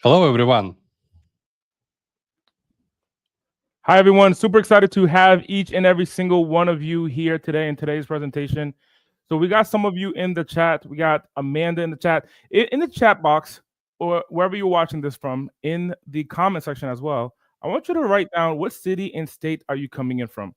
Hello, everyone. Hi, everyone. Super excited to have each and every single one of you here today in today's presentation. So we got some of you in the chat. We got Amanda in the chat. In the chat box, or wherever you're watching this from, in the comment section as well, I want you to write down what city and state are you coming in from.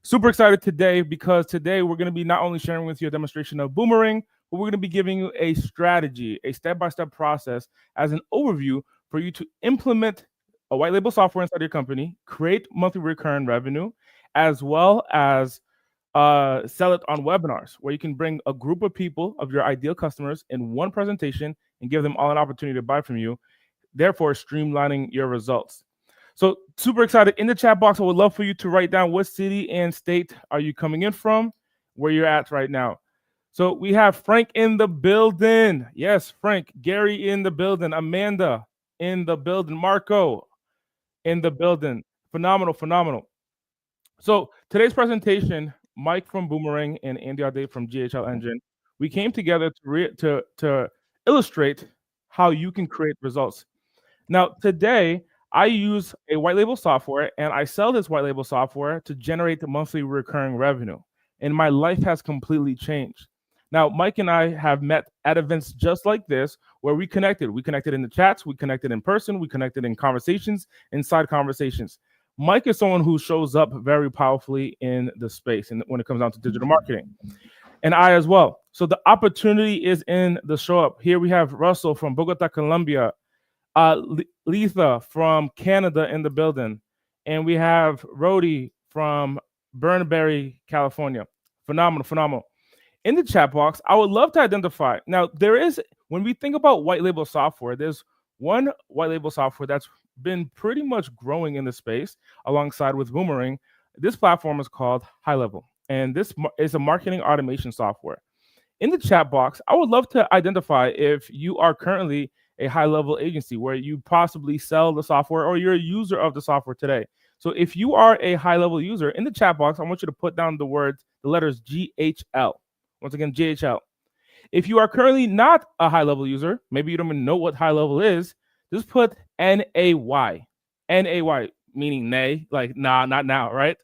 Super excited today because today we're going to be not only sharing with you a demonstration of Boomerang, but we're going to be giving you a strategy, a step-by-step process as an overview for you to implement a white label software inside your company, create monthly recurring revenue, as well as sell it on webinars where you can bring a group of people of your ideal customers in one presentation and give them all an opportunity to buy from you, therefore streamlining your results. So super excited. In the chat box, I would love for you to write down what city and state are you coming in from, where you're at right now. So we have Frank in the building. Yes, Frank. Gary in the building. Amanda in the building. Marco in the building. Phenomenal, phenomenal. So today's presentation, Mike from Boomerang and Andy Audate from GHL Engine, we came together to illustrate how you can create results. Now, today, I use a white label software and I sell this white label software to generate the monthly recurring revenue. And my life has completely changed. Now, Mike and I have met at events just like this where we connected. We connected in the chats, we connected in person, we connected in conversations, inside conversations. Mike is someone who shows up very powerfully in the space and when it comes down to digital marketing. And I as well. So the opportunity is in the show up. Here we have Russell from Bogota, Colombia. Letha from Canada in the building. And we have Rody from Burnberry, California. Phenomenal, phenomenal. In the chat box, I would love to identify. Now, when we think about white label software, there's one white label software that's been pretty much growing in the space alongside with Boomerang. This platform is called High Level, and this is a marketing automation software. In the chat box, I would love to identify if you are currently a high-level agency where you possibly sell the software or you're a user of the software today. So if you are a high-level user, in the chat box, I want you to put down the letters GHL. Once again, GHL. If you are currently not a high-level user, maybe you don't even know what high-level is, just put NAY. NAY, meaning nay, like nah, not now, right?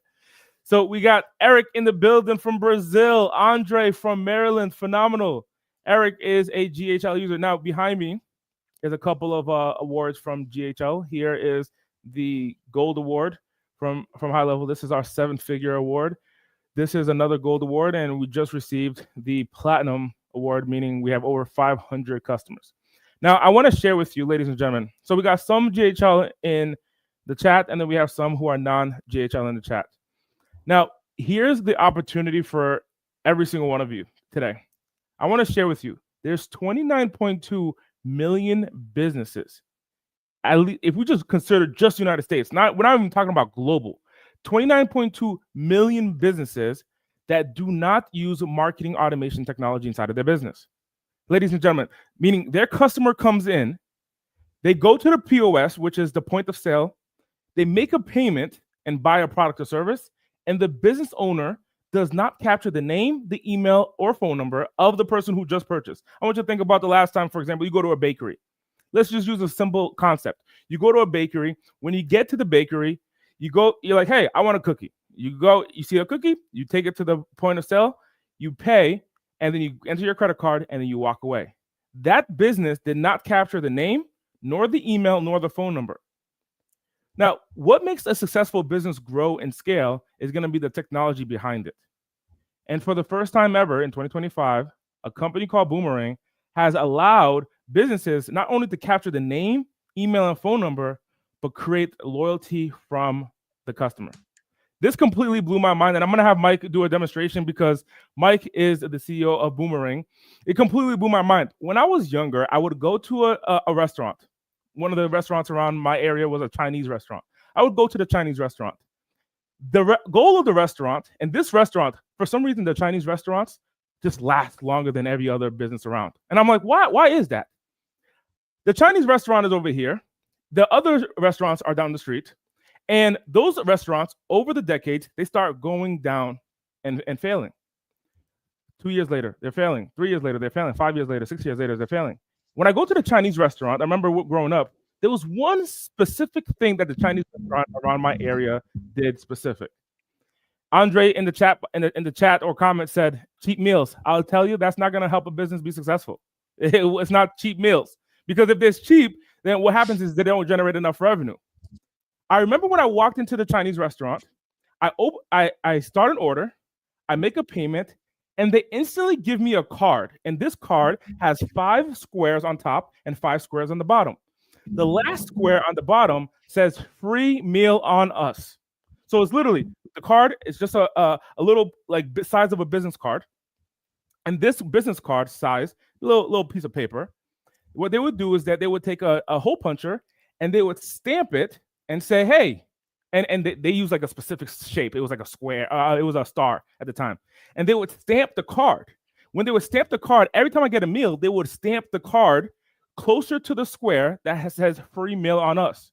So we got Eric in the building from Brazil, Andre from Maryland, phenomenal. Eric is a GHL user. Now, behind me, there's a couple of awards from GHL. Here is the gold award from High Level. This is our 7-figure award. This is another gold award, and we just received the platinum award, meaning we have over 500 customers. Now, I want to share with you, ladies and gentlemen. So we got some GHL in the chat, and then we have some who are non-GHL in the chat. Now, here's the opportunity for every single one of you today. I want to share with you, there's 29.2 million businesses. At least if we just consider just the United States, we're not even talking about global. 29.2 million businesses that do not use marketing automation technology inside of their business. Ladies and gentlemen, meaning their customer comes in, they go to the POS, which is the point of sale, they make a payment and buy a product or service, and the business owner does not capture the name, the email, or phone number of the person who just purchased. I want you to think about the last time, for example, you go to a bakery. Let's just use a simple concept. You go to a bakery. When you get to the bakery, you're like, hey, I want a cookie. You go, you see a cookie, you take it to the point of sale, you pay, and then you enter your credit card, and then you walk away. That business did not capture the name, nor the email, nor the phone number. Now, what makes a successful business grow and scale is going to be the technology behind it. And for the first time ever in 2025, a company called Boomerang has allowed businesses not only to capture the name, email, and phone number, but create loyalty from the customer. This completely blew my mind, and I'm going to have Mike do a demonstration because Mike is the CEO of Boomerang. It completely blew my mind. When I was younger, I would go to a restaurant. One of the restaurants around my area was a Chinese restaurant. I would go to the Chinese restaurant. The goal of the restaurant, and this restaurant, for some reason, the Chinese restaurants just last longer than every other business around. And I'm like, why is that? The Chinese restaurant is over here. The other restaurants are down the street. And those restaurants, over the decades, they start going down and failing. 2 years later, they're failing. 3 years later, they're failing. 5 years later, 6 years later, they're failing. When I go to the Chinese restaurant, I remember growing up, there was one specific thing that the Chinese restaurant around my area did specific. Andre in the chat or comment said, cheap meals. I'll tell you, that's not going to help a business be successful. It's not cheap meals, because if it's cheap, then what happens is they don't generate enough revenue. I remember when I walked into the Chinese restaurant, I start an order, I make a payment, and they instantly give me a card. And this card has 5 squares on top and 5 squares on the bottom. The last square on the bottom says free meal on us. So it's literally, the card is just a little like size of a business card. And this business card size, little piece of paper, what they would do is that they would take a hole puncher and they would stamp it and say, hey, and they use like a specific shape. It was like a square. It was a star at the time. And they would stamp the card. When they would stamp the card, every time I get a meal, they would stamp the card closer to the square that says free meal on us.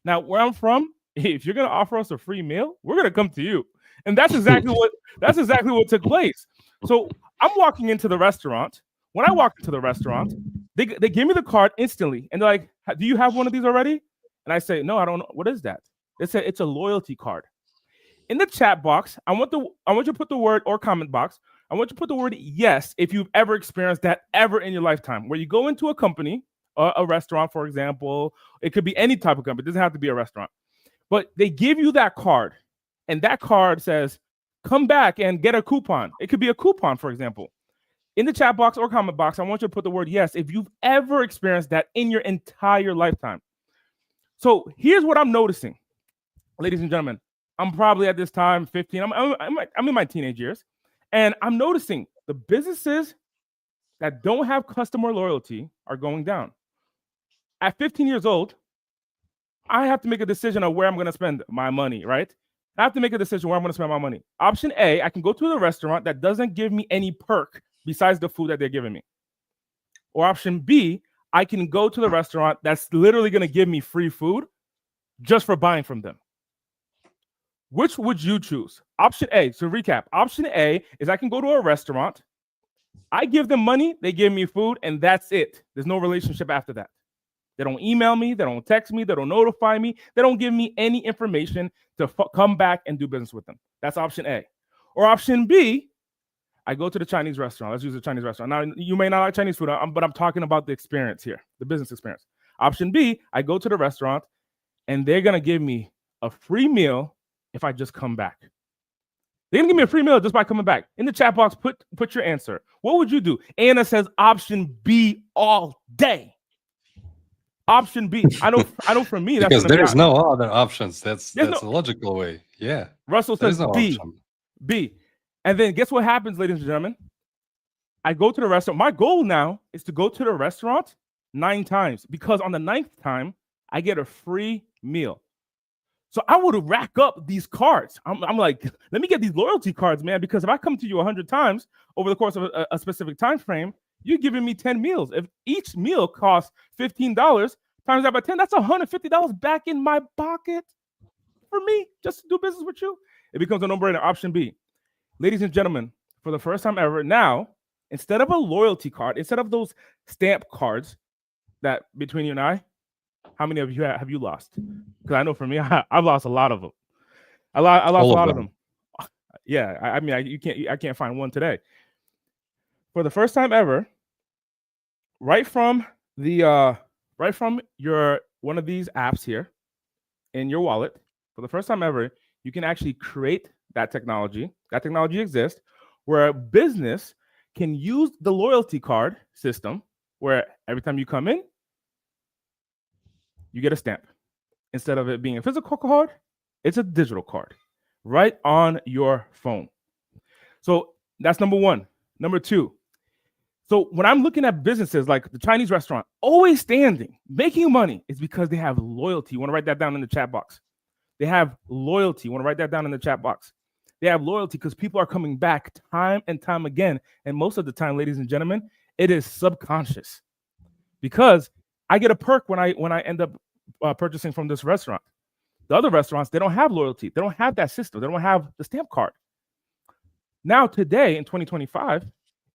Now, where I'm from, if you're gonna offer us a free meal, we're gonna come to you. And that's exactly what took place. So I'm walking into the restaurant. When I walk into the restaurant, they give me the card instantly, and they're like, "Do you have one of these already?" And I say, "No, I don't know. What is that?" They said it's a loyalty card. In the chat box, I want you to put the word, or comment box, I want you to put the word yes if you've ever experienced that ever in your lifetime, where you go into a company, a restaurant, for example. It could be any type of company. It doesn't have to be a restaurant. But they give you that card, and that card says, come back and get a coupon. It could be a coupon, for example. In the chat box or comment box, I want you to put the word yes if you've ever experienced that in your entire lifetime. So here's what I'm noticing, ladies and gentlemen. I'm probably at this time 15. I'm in my teenage years, and I'm noticing the businesses that don't have customer loyalty are going down. At 15 years old, I have to make a decision on where I'm going to spend my money, right? I have to make a decision where I'm going to spend my money. Option A, I can go to the restaurant that doesn't give me any perk besides the food that they're giving me. Or option B, I can go to the restaurant that's literally going to give me free food just for buying from them. Which would you choose? Option A, so recap, option A is I can go to a restaurant, I give them money, they give me food, and that's it. There's no relationship after that. They don't email me, they don't text me, they don't notify me, they don't give me any information to come back and do business with them. That's option A. Or option B, I go to the Chinese restaurant. Let's use the Chinese restaurant. Now, you may not like Chinese food, but I'm talking about the experience here, the business experience. Option B, I go to the restaurant, and they're going to give me a free meal if I just come back. They're going to give me a free meal just by coming back. In the chat box, put your answer. What would you do? Anna says option B all day. Option B. I know for me, that's because there's no other options. That's a logical way. Yeah. Russell says B. And then guess what happens, ladies and gentlemen? I go to the restaurant. My goal now is to go to the restaurant 9 times, because on the 9th time, I get a free meal. So I would rack up these cards. I'm like, let me get these loyalty cards, man, because if I come to you 100 times over the course of a specific time frame, you're giving me 10 meals. If each meal costs $15 times that by 10, that's $150 back in my pocket for me just to do business with you. It becomes a no-brainer. Option B. Ladies and gentlemen, for the first time ever, now, instead of a loyalty card, instead of those stamp cards that between you and I, how many of you have you lost? Because I know for me, I've lost a lot of them. I lost a lot of them. Yeah, I mean, I can't find one today. For the first time ever, right from your one of these apps here in your wallet, for the first time ever, you can actually create that technology. That technology exists where a business can use the loyalty card system, where every time you come in, you get a stamp. Instead of it being a physical card, it's a digital card right on your phone. So that's number one. Number two, so when I'm looking at businesses like the Chinese restaurant, always standing, making money, is because they have loyalty. You want to write that down in the chat box. They have loyalty. You want to write that down in the chat box. They have loyalty because people are coming back time and time again. And most of the time, ladies and gentlemen, it is subconscious, because I get a perk when I end up purchasing from this restaurant. The other restaurants, they don't have loyalty. They don't have that system. They don't have the stamp card. Now, today in 2025,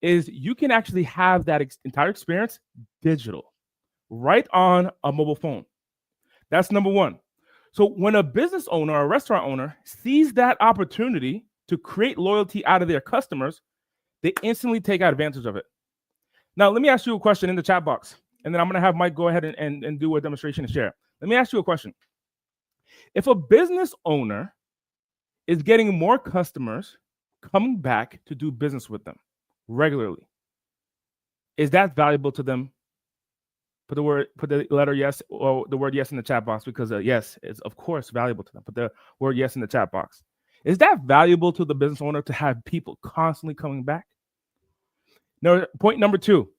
is you can actually have that entire experience digital, right on a mobile phone. That's number one. So when a business owner or a restaurant owner sees that opportunity to create loyalty out of their customers, they instantly take advantage of it. Now, let me ask you a question in the chat box, and then I'm going to have Mike go ahead and do a demonstration and share. Let me ask you a question. If a business owner is getting more customers coming back to do business with them regularly, is that valuable to them? Put the letter yes or the word yes in the chat box, because yes is of course valuable to them. Put the word yes in the chat box. Is that valuable to the business owner to have people constantly coming back? Now, point number two,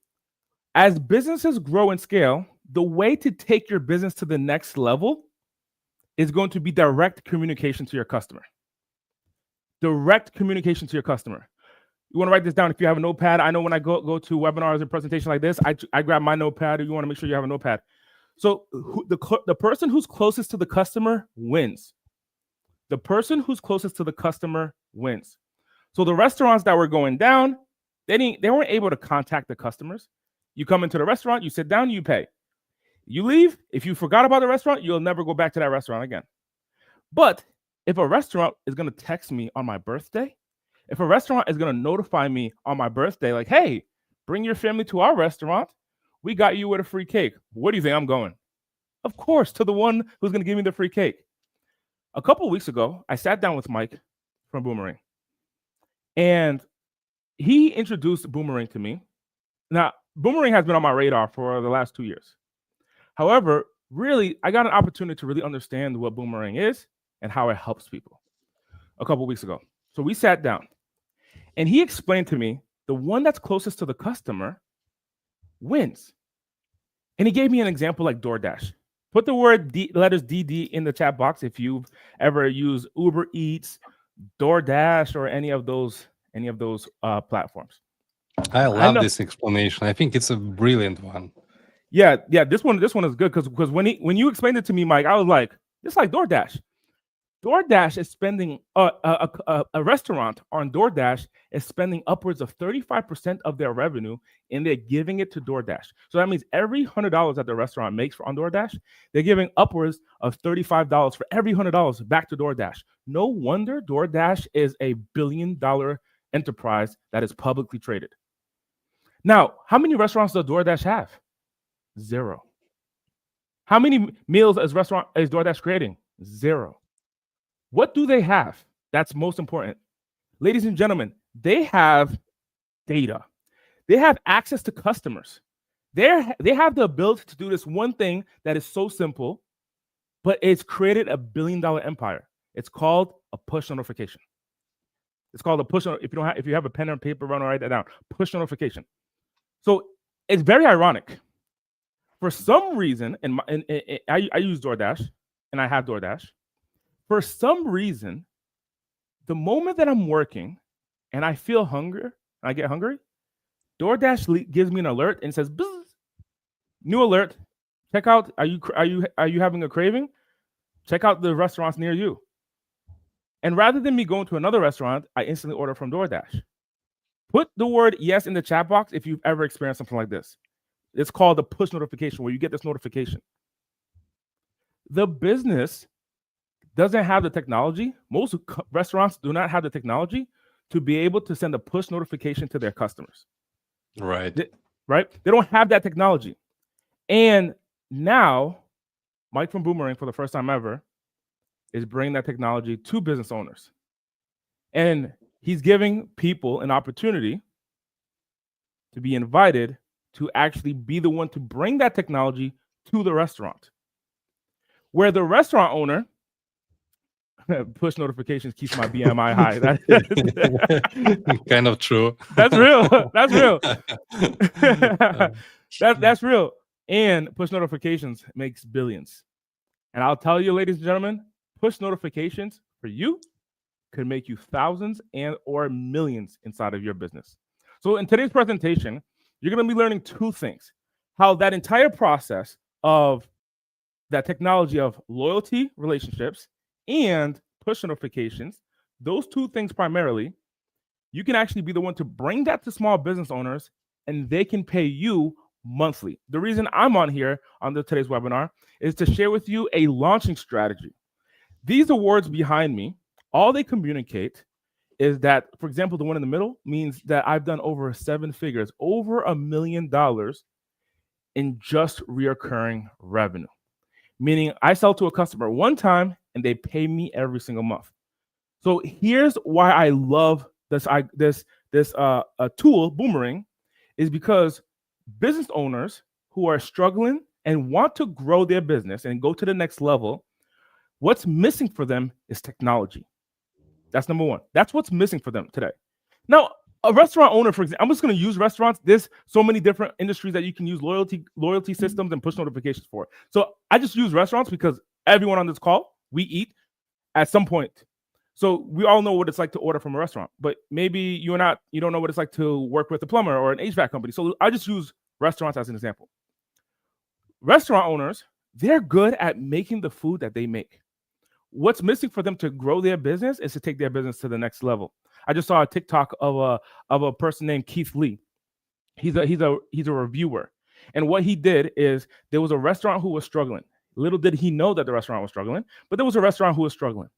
as businesses grow and scale, the way to take your business to the next level is going to be direct communication to your customer. Direct communication to your customer. You want to write this down if you have a notepad. I know when I go to webinars and presentations like this, I grab my notepad. You want to make sure you have a notepad. So the person who's closest to the customer wins. The person who's closest to the customer wins. So the restaurants that were going down, they weren't able to contact the customers. You come into the restaurant, you sit down, you pay. You leave. If you forgot about the restaurant, you'll never go back to that restaurant again. But if a restaurant is going to text me on my birthday, if a restaurant is going to notify me on my birthday, like, hey, bring your family to our restaurant, we got you with a free cake. Where do you think I'm going? Of course, to the one who's going to give me the free cake. A couple of weeks ago, I sat down with Mike from Boomerang, and he introduced Boomerang to me. Now, Boomerang has been on my radar for the last 2 years. However, really, I got an opportunity to really understand what Boomerang is and how it helps people a couple of weeks ago. So we sat down, and he explained to me the one that's closest to the customer wins. And he gave me an example like DoorDash. Put the letters DD in the chat box if you've ever used Uber Eats, DoorDash, or any of those platforms. I love this explanation. I think it's a brilliant one. Yeah. This one is good because when you explained it to me, Mike, I was like, it's like DoorDash. DoorDash is spending a restaurant on DoorDash is spending upwards of 35% of their revenue, and they're giving it to DoorDash. So that means every $100 that the restaurant makes on DoorDash, they're giving upwards of $35 for every $100 back to DoorDash. No wonder DoorDash is a billion-dollar enterprise that is publicly traded. Now, how many restaurants does DoorDash have? 0. How many meals is DoorDash creating? 0. What do they have? That's most important. Ladies and gentlemen, they have data. They have access to customers. They have the ability to do this one thing that is so simple, but it's created a billion-dollar empire. It's called a push notification. It's called a push. If you have a pen and paper, run or write that down. Push notification. So it's very ironic. For some reason, I use DoorDash, and I have DoorDash. For some reason, the moment that I'm working and I feel hunger, I get hungry, DoorDash gives me an alert and says, "Bzz, new alert. Check out. Are you having a craving? Check out the restaurants near you." And rather than me going to another restaurant, I instantly order from DoorDash. Put the word yes in the chat box if you've ever experienced something like this. It's called a push notification, where you get this notification. The business doesn't have the technology. Most restaurants do not have the technology to be able to send a push notification to their customers. Right. They don't have that technology. And now, Mike from Boomerang, for the first time ever, is bringing that technology to business owners. And he's giving people an opportunity to be invited to actually be the one to bring that technology to the restaurant. Where the restaurant owner, push notifications keeps my BMI high. Kind of true. That's real. That's real. That's real. And push notifications makes billions. And I'll tell you, ladies and gentlemen, push notifications for you could make you thousands and or millions inside of your business. So in today's presentation, you're going to be learning 2 things. How that entire process of that technology of loyalty relationships and push notifications, those 2 things primarily, you can actually be the one to bring that to small business owners, and they can pay you monthly. The reason I'm on here on today's webinar is to share with you a launching strategy. These awards behind me, all they communicate is that, for example, the one in the middle means that I've done over 7 figures, over $1 million in just reoccurring revenue. Meaning I sell to a customer one time and they pay me every single month. So here's why I love this tool, Boomerang, is because business owners who are struggling and want to grow their business and go to the next level, what's missing for them is technology. That's number one. That's what's missing for them today. Now, a restaurant owner, for example, I'm just going to use restaurants. There's so many different industries that you can use loyalty systems and push notifications for. So I just use restaurants because everyone on this call, we eat at some point. So we all know what it's like to order from a restaurant, but maybe you don't know what it's like to work with a plumber or an HVAC company. So I just use restaurants as an example. Restaurant owners, they're good at making the food that they make. What's missing for them to grow their business is to take their business to the next level. I just saw a TikTok of a person named Keith Lee. He's a reviewer, and what he did is there was a restaurant who was struggling. Little did he know that the restaurant was struggling, but there was a restaurant who was struggling.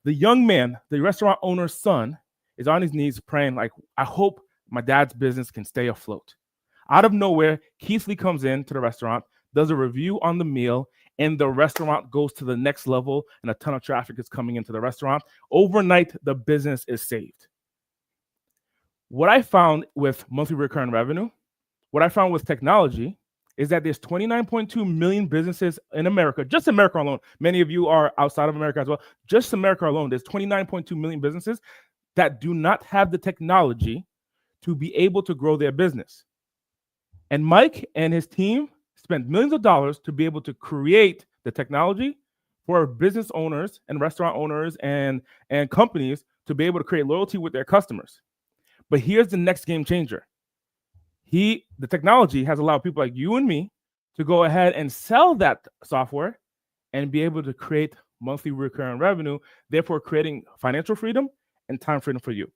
The young man, the restaurant owner's son, is on his knees praying like, I hope my dad's business can stay afloat. Out of nowhere, Keith Lee comes into the restaurant, does a review on the meal, and the restaurant goes to the next level, and a ton of traffic is coming into the restaurant. Overnight, the business is saved. What I found with monthly recurring revenue, what I found with technology, is that there's 29.2 million businesses in America, just America alone. Many of you are outside of America as well. Just America alone, there's 29.2 million businesses that do not have the technology to be able to grow their business. And Mike and his team spent millions of dollars to be able to create the technology for business owners and restaurant owners and companies to be able to create loyalty with their customers. But here's the next game changer. The technology has allowed people like you and me to go ahead and sell that software and be able to create monthly recurring revenue, therefore creating financial freedom and time freedom for you.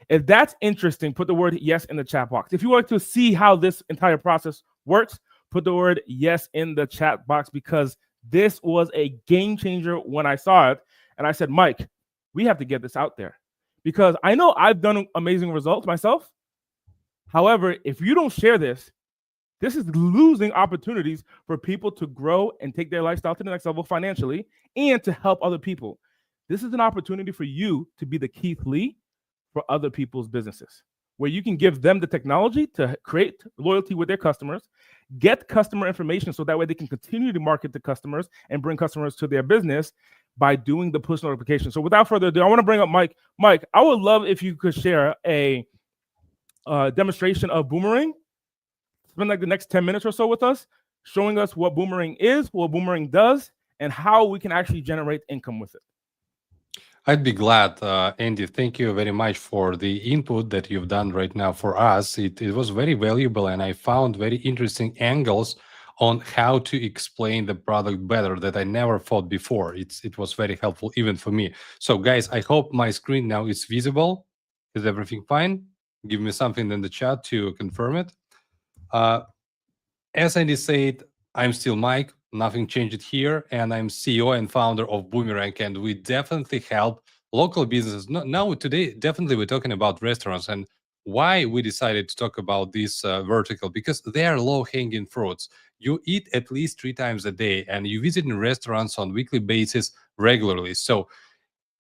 If that's interesting, put the word yes in the chat box. If you want to see how this entire process works, put the word yes in the chat box, because this was a game changer when I saw it. And I said, Mike, we have to get this out there, because I know I've done amazing results myself. However, if you don't share this, this is losing opportunities for people to grow and take their lifestyle to the next level financially and to help other people. This is an opportunity for you to be the Keith Lee for other people's businesses, where you can give them the technology to create loyalty with their customers, get customer information so that way they can continue to market to customers and bring customers to their business by doing the push notification. So without further ado, I want to bring up Mike. Mike, I would love if you could share a demonstration of Boomerang. Spend like the next 10 minutes or so with us, showing us what Boomerang is, what Boomerang does, and how we can actually generate income with it. I'd be glad, Andy. Thank you very much for the input that you've done right now for us. It was very valuable, and I found very interesting angles on how to explain the product better that I never thought before. It was very helpful even for me. So guys, I hope my screen now is visible. Is everything fine? Give me something in the chat to confirm it. As Andy said, I'm still Mike. Nothing changed here, and I'm CEO and founder of Boomerang, and we definitely help local businesses. Now, today, definitely we're talking about restaurants, and why we decided to talk about this vertical, because they are low-hanging fruits. You eat at least 3 times a day, and you visit restaurants on weekly basis regularly. So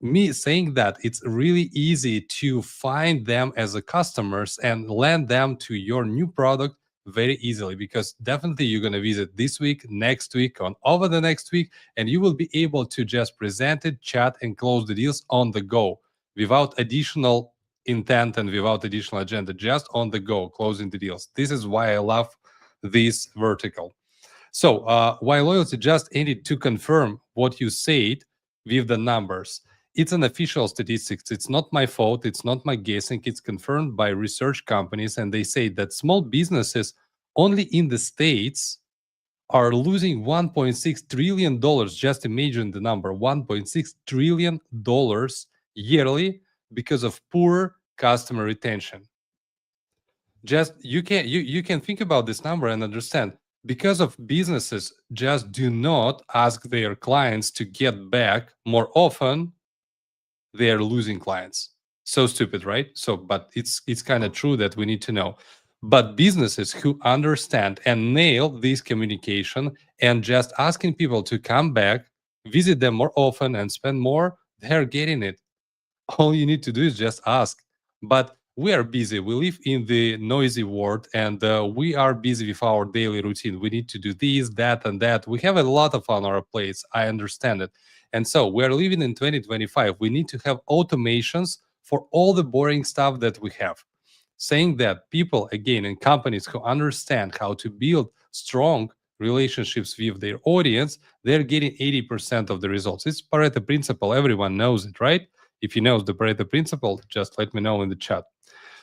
me saying that, it's really easy to find them as a customers and land them to your new product very easily, because definitely you're going to visit this week, next week, on over the next week, and you will be able to just present it, chat, and close the deals on the go without additional intent and without additional agenda, just on the go, closing the deals. This is why I love this vertical. So while loyalty, just ended to confirm what you said with the numbers. It's an official statistics. It's not my fault. It's not my guessing. It's confirmed by research companies, and they say that small businesses only in the States are losing $1.6 trillion. Just imagine the number, $1.6 trillion yearly because of poor customer retention. just you can think about this number and understand, because of businesses just do not ask their clients to get back more often, they are losing clients. So stupid, right? So, but it's kind of true that we need to know. But businesses who understand and nail this communication and just asking people to come back, visit them more often and spend more, they're getting it. All you need to do is just ask. But we are busy, we live in the noisy world, and we are busy with our daily routine. We need to do this, that, and that. We have a lot of on our plates, I understand it. And so we are living in 2025. We need to have automations for all the boring stuff that we have. Saying that people, again, in companies who understand how to build strong relationships with their audience, they're getting 80% of the results. It's Pareto principle. Everyone knows it, right? If you know the Pareto principle, just let me know in the chat.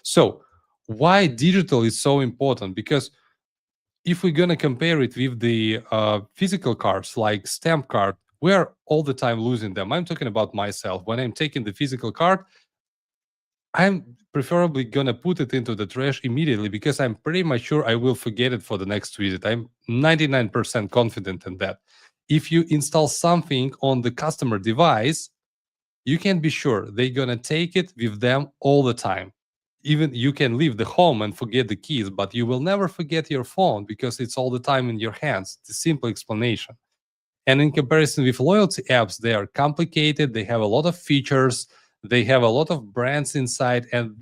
So, why digital is so important? Because if we're going to compare it with the physical cards like stamp card, we are all the time losing them. I'm talking about myself. When I'm taking the physical card, I'm preferably gonna put it into the trash immediately, because I'm pretty much sure I will forget it for the next visit. I'm 99% confident in that. If you install something on the customer device, you can be sure they're gonna take it with them all the time. Even you can leave the home and forget the keys, but you will never forget your phone because it's all the time in your hands. It's a simple explanation. And in comparison with loyalty apps, they are complicated, they have a lot of features, they have a lot of brands inside, and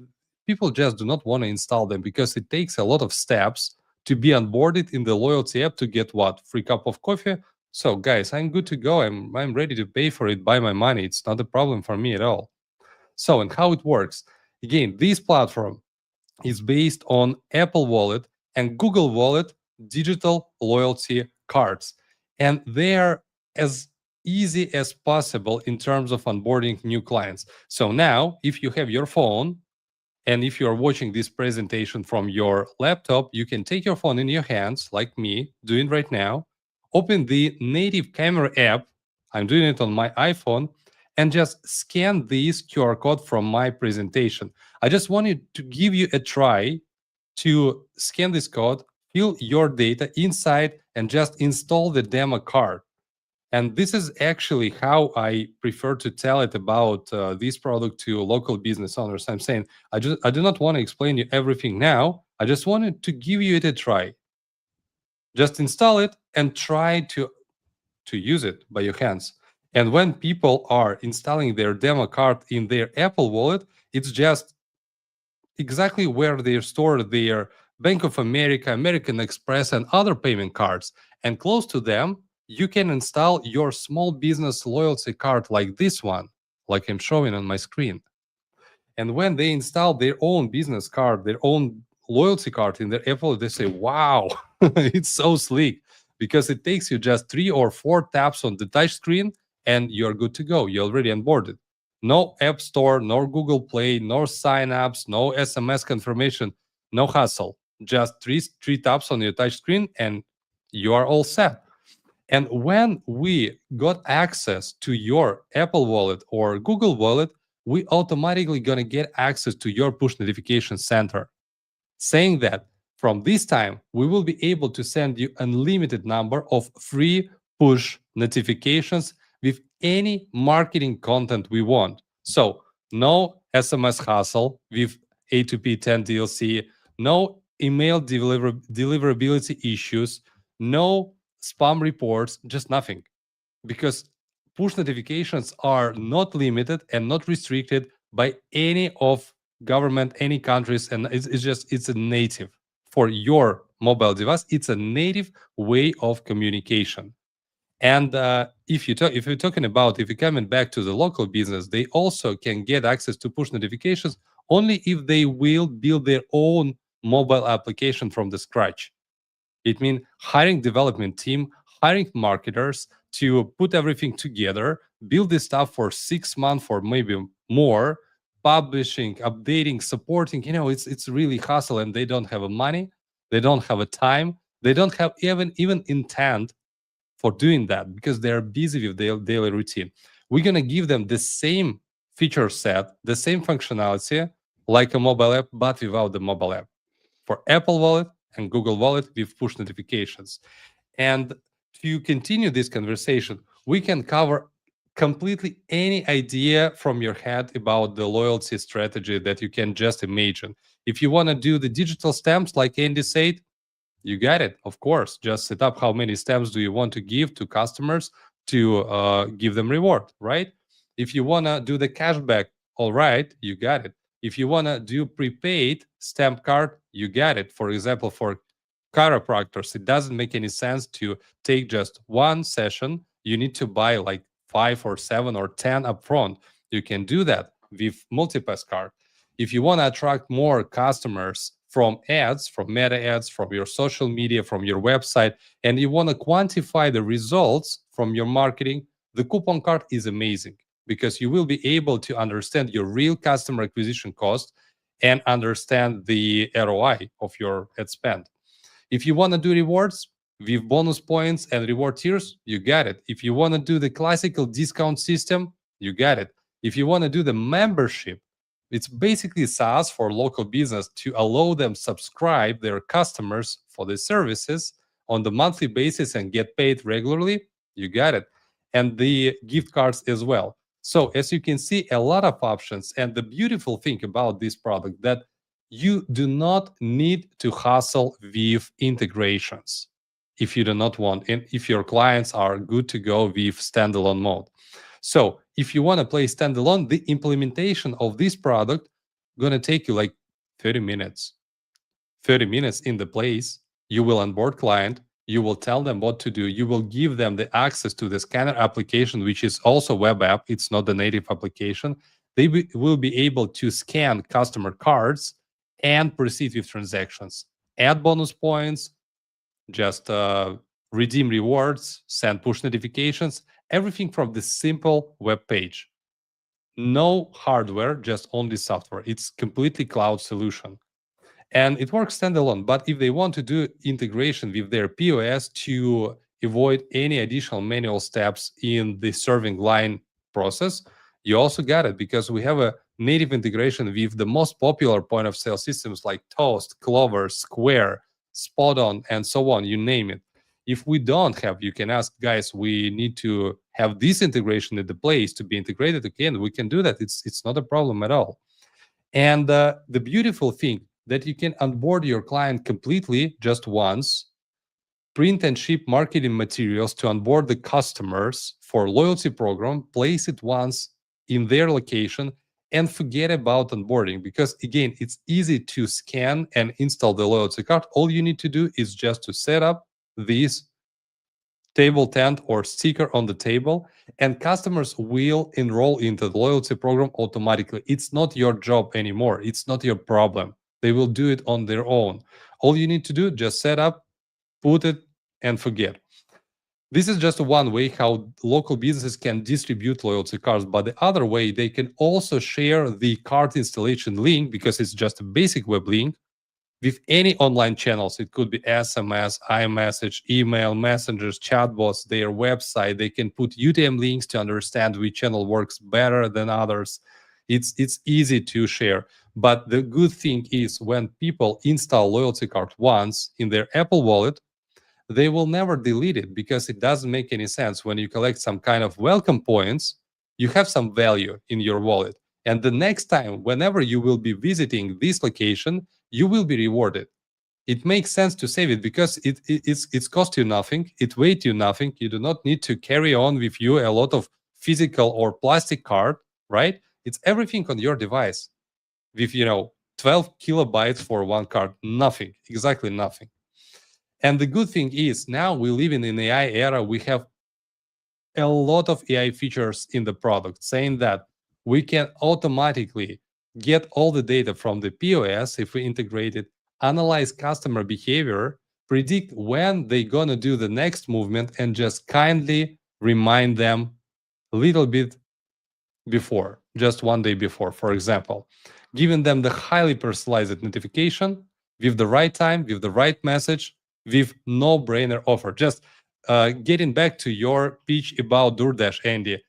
people just do not want to install them because it takes a lot of steps to be onboarded in the loyalty app to get what? Free cup of coffee? So guys, I'm good to go. I'm ready to pay for it by my money. It's not a problem for me at all. So, and how it works. Again, this platform is based on Apple Wallet and Google Wallet digital loyalty cards. And they are as easy as possible in terms of onboarding new clients. So now, if you have your phone and if you are watching this presentation from your laptop, you can take your phone in your hands, like me doing right now, open the native camera app. I'm doing it on my iPhone, and just scan this QR code from my presentation. I just wanted to give you a try to scan this code, fill your data inside, and just install the demo card. And this is actually how I prefer to tell it about this product to local business owners. I'm saying I do not want to explain you everything now. I just wanted to give you it a try. Just install it and try to use it by your hands. And when people are installing their demo card in their Apple Wallet, it's just exactly where they store their Bank of America, American Express, and other payment cards. And close to them, you can install your small business loyalty card like this one, like I'm showing on my screen. And when they install their own business card, their own loyalty card in their Apple, they say, wow, it's so sleek, because it takes you just 3 or 4 taps on the touch screen and you're good to go. You're already onboarded. No App Store, no Google Play, no signups, no SMS confirmation, no hassle. Just three taps on your touch screen and you are all set. And when we got access to your Apple Wallet or Google Wallet, we automatically going to get access to your push notification center, saying that from this time, we will be able to send you unlimited number of free push notifications with any marketing content we want. So no SMS hassle with A2P10 DLC, no email deliverability issues, no spam reports, just nothing. Because push notifications are not limited and not restricted by any of government, any countries, and it's a native for your mobile device. It's a native way of communication. And if you're talking about, if you're coming back to the local business, they also can get access to push notifications only if they will build their own mobile application from the scratch. It means hiring development team, hiring marketers to put everything together, build this stuff for 6 months or maybe more, publishing, updating, supporting. It's really hustle, and they don't have a money, they don't have a time, they don't have even intent for doing that because they're busy with their daily routine. We're gonna give them the same feature set, the same functionality like a mobile app, but without the mobile app. for Apple Wallet and Google Wallet with push notifications. And to continue this conversation, we can cover completely any idea from your head about the loyalty strategy that you can just imagine. If you want to do the digital stamps, like Andy said, you got it. Of course, just set up how many stamps do you want to give to customers to give them reward, right? If you want to do the cashback, all right, you got it. If you want to do prepaid stamp card, you got it. For example, for chiropractors, it doesn't make any sense to take just one session. You need to buy like 5 or 7 or 10 upfront. You can do that with multipass card. If you want to attract more customers from ads, from meta ads, from your social media, from your website, and you want to quantify the results from your marketing, the coupon card is amazing because you will be able to understand your real customer acquisition cost and understand the ROI of your ad spend. If you want to do rewards with bonus points and reward tiers, you got it. If you want to do the classical discount system, you got it. If you want to do the membership, it's basically SaaS for local business to allow them subscribe their customers for the services on the monthly basis and get paid regularly. You got it. And the gift cards as well. So as you can see, a lot of options. And the beautiful thing about this product that you do not need to hustle with integrations if you do not want, and if your clients are good to go with standalone mode. So if you want to play standalone, the implementation of this product gonna take you like 30 minutes. 30 minutes in the place. You will onboard client. You will tell them what to do. You will give them the access to the scanner application, which is also web app. It's not the native application. They will be able to scan customer cards and proceed with transactions. Add bonus points, just redeem rewards, send push notifications, everything from the simple web page. No hardware, just only software. It's completely cloud solution. And it works standalone. But if they want to do integration with their POS to avoid any additional manual steps in the serving line process, you also got it because we have a native integration with the most popular point of sale systems like Toast, Clover, Square, Spot On, and so on, you name it. If we don't have, you can ask, guys, we need to have this integration in the place to be integrated again. We can do that. It's not a problem at all. And the beautiful thing that you can onboard your client completely just once, print and ship marketing materials to onboard the customers for loyalty program, place it once in their location, and forget about onboarding. Because again, it's easy to scan and install the loyalty card. All you need to do is just to set up this table tent or sticker on the table, and customers will enroll into the loyalty program automatically. It's not your job anymore. It's not your problem. They will do it on their own. All you need to do, just set up, put it, and forget. This is just one way how local businesses can distribute loyalty cards, but the other way, they can also share the card installation link, because it's just a basic web link, with any online channels. It could be SMS, iMessage, email, messengers, chatbots, their website. They can put UTM links to understand which channel works better than others. It's easy to share. But the good thing is when people install loyalty card once in their Apple Wallet, they will never delete it, because it doesn't make any sense. When you collect some kind of welcome points, you have some value in your wallet. And the next time, whenever you will be visiting this location, you will be rewarded. It makes sense to save it because it's cost you nothing. It weighs you nothing. You do not need to carry on with you a lot of physical or plastic card, right? It's everything on your device with, 12 kilobytes for one card. Nothing, exactly nothing. And the good thing is now we live in an AI era. We have a lot of AI features in the product, saying that we can automatically get all the data from the POS if we integrate it, analyze customer behavior, predict when they're going to do the next movement, and just kindly remind them a little bit before, just one day before, for example, giving them the highly personalized notification with the right time, with the right message, with no-brainer offer. Just getting back to your pitch about DoorDash, Andy,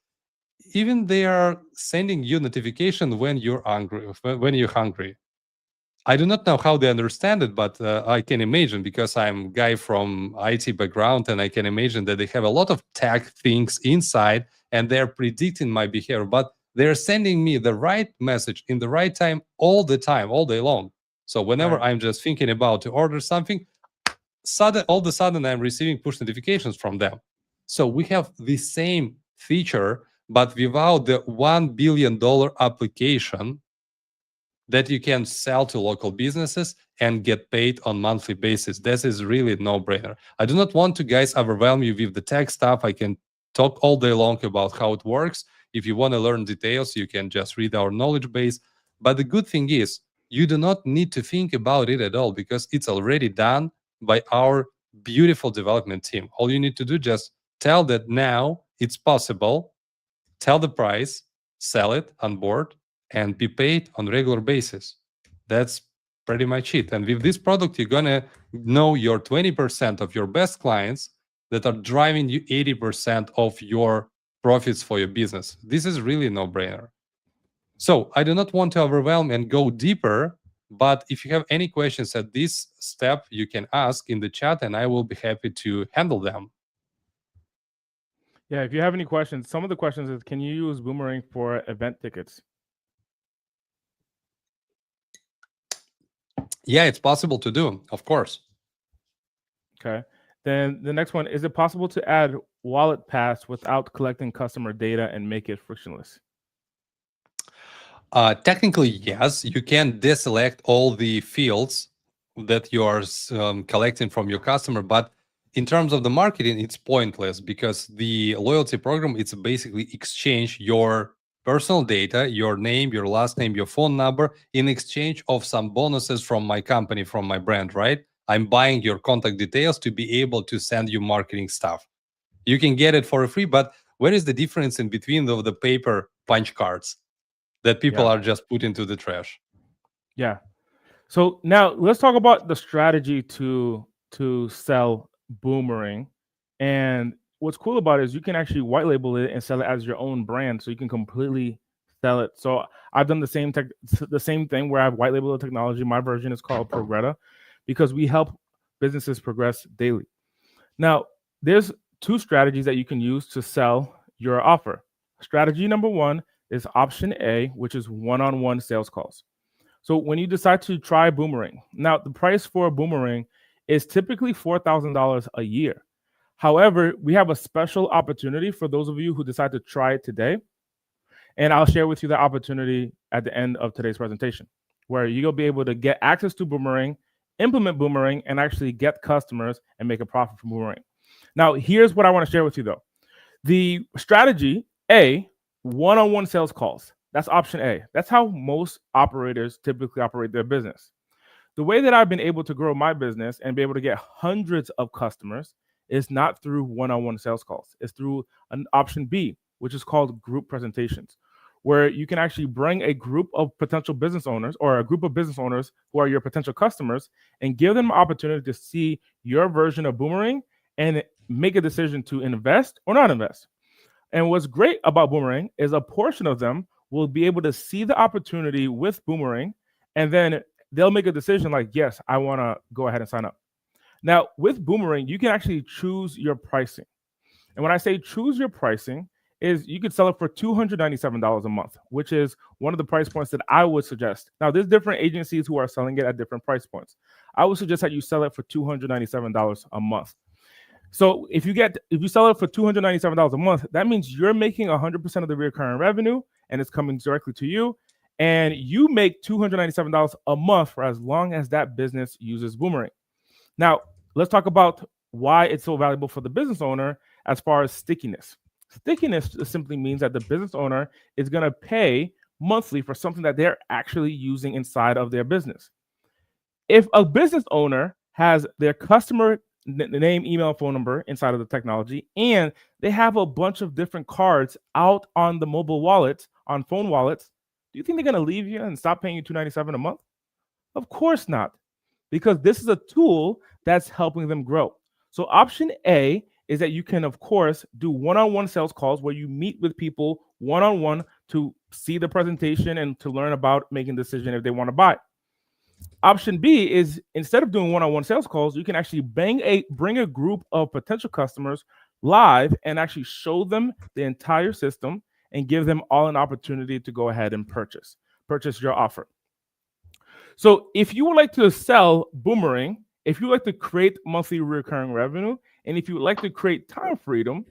even they are sending you notification when you're hungry. I do not know how they understand it, but I can imagine, because I'm a guy from IT background, and I can imagine that they have a lot of tech things inside, and they're predicting my behavior, but they're sending me the right message in the right time, all the time, all day long. So whenever Right. I'm just thinking about to order something, all of a sudden I'm receiving push notifications from them. So we have the same feature, but without the $1 billion application that you can sell to local businesses and get paid on monthly basis. This is really a no-brainer. I do not want to, guys, overwhelm you with the tech stuff. I can talk all day long about how it works. If you want to learn details, you can just read our knowledge base. But the good thing is, you do not need to think about it at all, because it's already done by our beautiful development team. All you need to do, just tell that now it's possible, tell the price, sell it on board, and be paid on regular basis. That's pretty much it. And with this product, you're gonna know your 20% of your best clients that are driving you 80% of your profits for your business. This is really a no-brainer. So I do not want to overwhelm and go deeper, but if you have any questions at this step, you can ask in the chat, and I will be happy to handle them. Yeah, if you have any questions, some of the questions is, can you use Boomerang for event tickets? Yeah, it's possible to do, of course. Okay. Then the next one, is it possible to add wallet pass without collecting customer data and make it frictionless? Technically, yes, you can deselect all the fields that you are collecting from your customer, but in terms of the marketing, it's pointless, because the loyalty program, it's basically exchange your personal data, your name, your last name, your phone number, in exchange of some bonuses from my company, from my brand, right? I'm buying your contact details to be able to send you marketing stuff. You can get it for free, but where is the difference in between the paper punch cards that people Yeah. are just put into the trash? Yeah. So now let's talk about the strategy to sell Boomerang. And what's cool about it is you can actually white label it and sell it as your own brand, so you can completely sell it. So I've done the same thing where I've white labeled the technology. My version is called Progretta, because we help businesses progress daily. Now, there's two strategies that you can use to sell your offer. Strategy number one is option A, which is one-on-one sales calls. So when you decide to try Boomerang, now the price for Boomerang is typically $4,000 a year. However, we have a special opportunity for those of you who decide to try it today. And I'll share with you the opportunity at the end of today's presentation, where you'll be able to get access to Boomerang, implement Boomerang, and actually get customers and make a profit from Boomerang. Now, here's what I want to share with you, though. The strategy A, one-on-one sales calls. That's option A. That's how most operators typically operate their business. The way that I've been able to grow my business and be able to get hundreds of customers is not through one-on-one sales calls. It's through an option B, which is called group presentations, where you can actually bring a group of potential business owners, or a group of business owners who are your potential customers, and give them an opportunity to see your version of Boomerang and make a decision to invest or not invest. And what's great about Boomerang is a portion of them will be able to see the opportunity with Boomerang, and then they'll make a decision like, yes, I want to go ahead and sign up. Now, with Boomerang, you can actually choose your pricing. And when I say choose your pricing, is you could sell it for $297 a month, which is one of the price points that I would suggest. Now, there's different agencies who are selling it at different price points. I would suggest that you sell it for $297 a month. So if you sell it for $297 a month, that means you're making 100% of the recurring revenue, and it's coming directly to you. And you make $297 a month for as long as that business uses Boomerang. Now, let's talk about why it's so valuable for the business owner as far as stickiness. Stickiness simply means that the business owner is going to pay monthly for something that they're actually using inside of their business. If a business owner has their customer name, email, phone number inside of the technology, and they have a bunch of different cards out on the mobile wallets, on phone wallets, do you think they're going to leave you and stop paying you $297 a month? Of course not, because this is a tool that's helping them grow. So option A is that you can, of course, do one-on-one sales calls where you meet with people one-on-one to see the presentation and to learn about making a decision if they want to buy. Option B is instead of doing one-on-one sales calls, you can actually bring a group of potential customers live and actually show them the entire system and give them all an opportunity to go ahead and purchase your offer. So if you would like to sell Boomerang, if you would like to create monthly recurring revenue, and if you would like to create time freedom,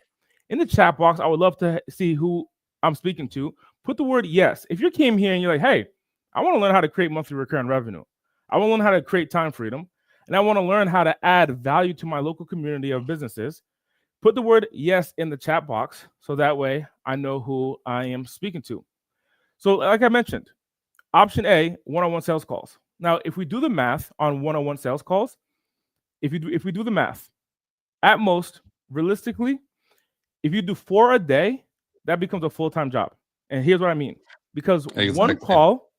in the chat box, I would love to see who I'm speaking to. Put the word yes. If you came here and you're like, hey, I want to learn how to create monthly recurring revenue. I want to learn how to create time freedom, and I want to learn how to add value to my local community of businesses. Put the word yes in the chat box so that way I know who I am speaking to. So like I mentioned, option A, one-on-one sales calls. Now, if we do the math on one-on-one sales calls, if we do the math, at most, realistically, if you do 4 a day, that becomes a full-time job. And here's what I mean. Because one call,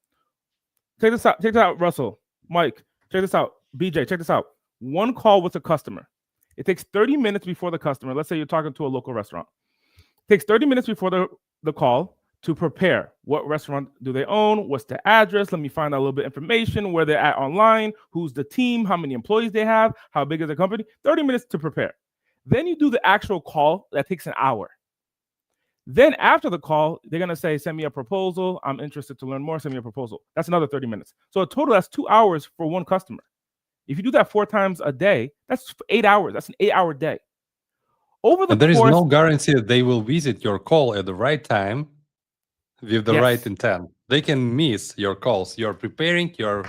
check this out, Russell, Mike, check this out, BJ, check this out. One call with a customer. It takes 30 minutes before the customer. Let's say you're talking to a local restaurant. It takes 30 minutes before the call to prepare. What restaurant do they own? What's the address? Let me find out a little bit of information, where they're at online, who's the team, how many employees they have, how big is the company. 30 minutes to prepare. Then you do the actual call. That takes an hour. Then after the call, they're going to say, send me a proposal. I'm interested to learn more. Send me a proposal. That's another 30 minutes. So a total, that's 2 hours for one customer. If you do that 4 times a day, that's 8 hours. That's an 8-hour day. There is no guarantee that they will visit your call at the right time with the right intent. They can miss your calls. You're preparing, you're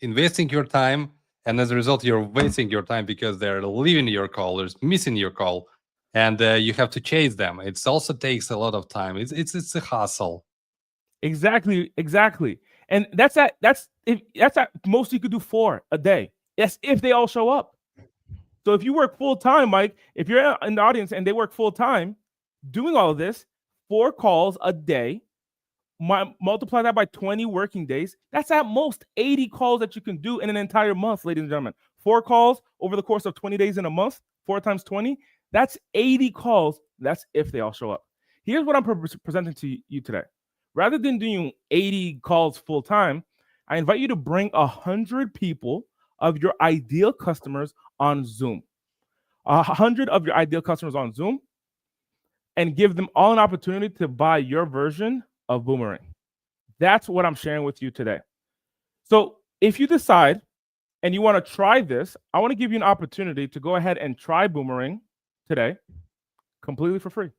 investing your time, and as a result, you're wasting your time because they're leaving your call, they're missing your call, and you have to chase them. It also takes a lot of time. It's a hustle. Exactly. And that's at most you could do 4 a day. That's if they all show up. So if you work full time, Mike, if you're in the audience and they work full time, doing all of this, 4 calls a day, multiply that by 20 working days. That's at most 80 calls that you can do in an entire month, ladies and gentlemen. 4 calls over the course of 20 days in a month, 4 times 20, that's 80 calls. That's if they all show up. Here's what I'm presenting to you today. Rather than doing 80 calls full time, I invite you to bring 100 people of your ideal customers on Zoom. 100 of your ideal customers on Zoom, and give them all an opportunity to buy your version of Boomerang. That's what I'm sharing with you today. So if you decide and you want to try this, I want to give you an opportunity to go ahead and try Boomerang today completely for free.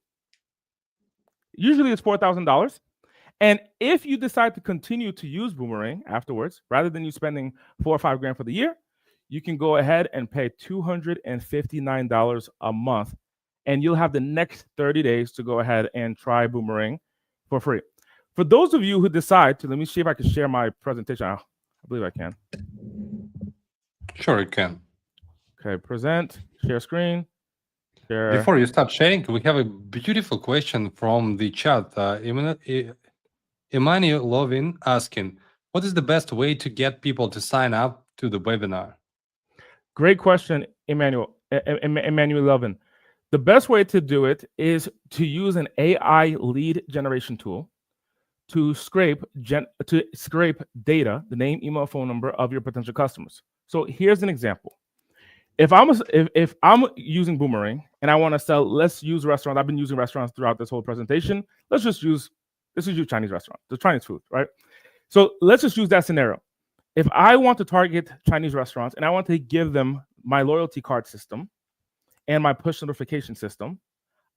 Usually it's $4,000. And if you decide to continue to use Boomerang afterwards, rather than you spending $4 or $5 grand for the year, you can go ahead and pay $259 a month, and you'll have the next 30 days to go ahead and try Boomerang for free. For those of you who decide to, let me see if I can share my presentation. I believe I can. Sure, you can. Okay, present, share screen. Share. Before you start sharing, we have a beautiful question from the chat. Emmanuel Lovin asking, what is the best way to get people to sign up to the webinar? Great question, Emmanuel Lovin. The best way to do it is to use an AI lead generation tool to scrape data, the name, email, phone number of your potential customers. So here's an example. If I'm using Boomerang and I want to sell, let's use restaurants. I've been using restaurants throughout this whole presentation. Let's use Chinese restaurant, the Chinese food, right? So let's just use that scenario. If I want to target Chinese restaurants and I want to give them my loyalty card system and my push notification system,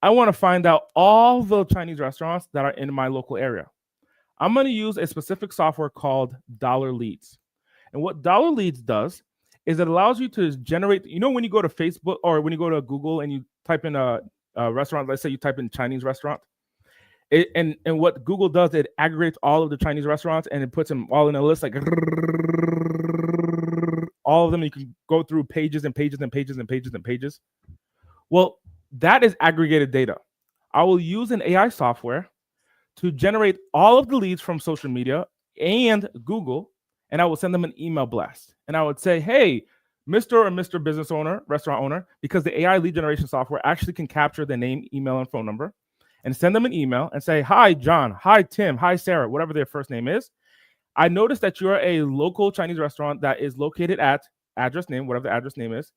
I want to find out all the Chinese restaurants that are in my local area. I'm going to use a specific software called Dollar Leads. And what Dollar Leads does is it allows you to generate, when you go to Facebook or when you go to Google and you type in a restaurant, let's say you type in Chinese restaurant, and what Google does, it aggregates all of the Chinese restaurants and it puts them all in a list, like all of them. You can go through pages and pages and pages and pages and pages. Well, that is aggregated data. I will use an AI software to generate all of the leads from social media and Google, and I will send them an email blast. And I would say, hey, Mr. or Mr. Business owner, restaurant owner, because the AI lead generation software actually can capture the name, email, and phone number, and send them an email and say, hi, John, hi, Tim, hi, Sarah, whatever their first name is. I noticed that you're a local Chinese restaurant that is located at address name, whatever the address name is.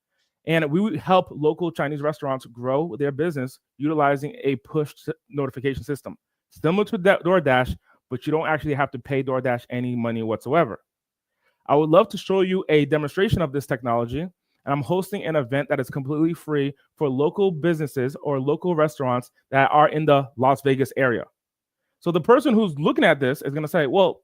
And we would help local Chinese restaurants grow their business utilizing a push notification system, similar to DoorDash, but you don't actually have to pay DoorDash any money whatsoever. I would love to show you a demonstration of this technology, and I'm hosting an event that is completely free for local businesses or local restaurants that are in the Las Vegas area. So the person who's looking at this is going to say, well,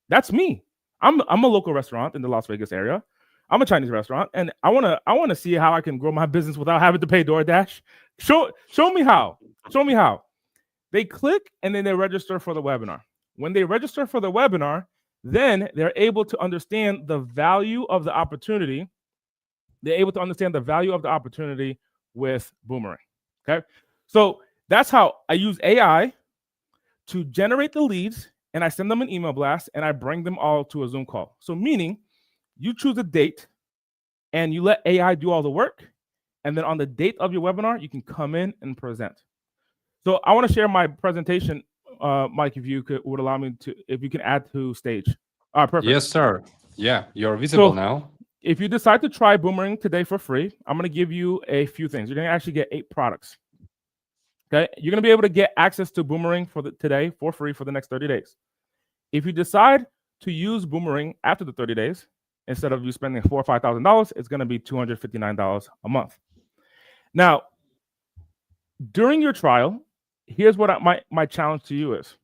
that's me. I'm a local restaurant in the Las Vegas area. I'm a Chinese restaurant, and I wanna see how I can grow my business without having to pay DoorDash. Show me how. Show me how. They click and then they register for the webinar. When they register for the webinar, then they're able to understand the value of the opportunity. They're able to understand the value of the opportunity with Boomerang. Okay, so that's how I use AI to generate the leads, and I send them an email blast, and I bring them all to a Zoom call. So meaning, you choose a date, and you let AI do all the work, and then on the date of your webinar, you can come in and present. So I want to share my presentation, Mike, if you would allow me to, if you can add to stage. Perfect. Yes, sir. Yeah, you're visible So, now. If you decide to try Boomerang today for free, I'm going to give you a few things. You're going to actually get 8 products. Okay, you're going to be able to get access to Boomerang today for free for the next 30 days. If you decide to use Boomerang after the 30 days, instead of you spending $4,000 or $5,000, it's going to be $259 a month. Now, during your trial, here's what my challenge to you is: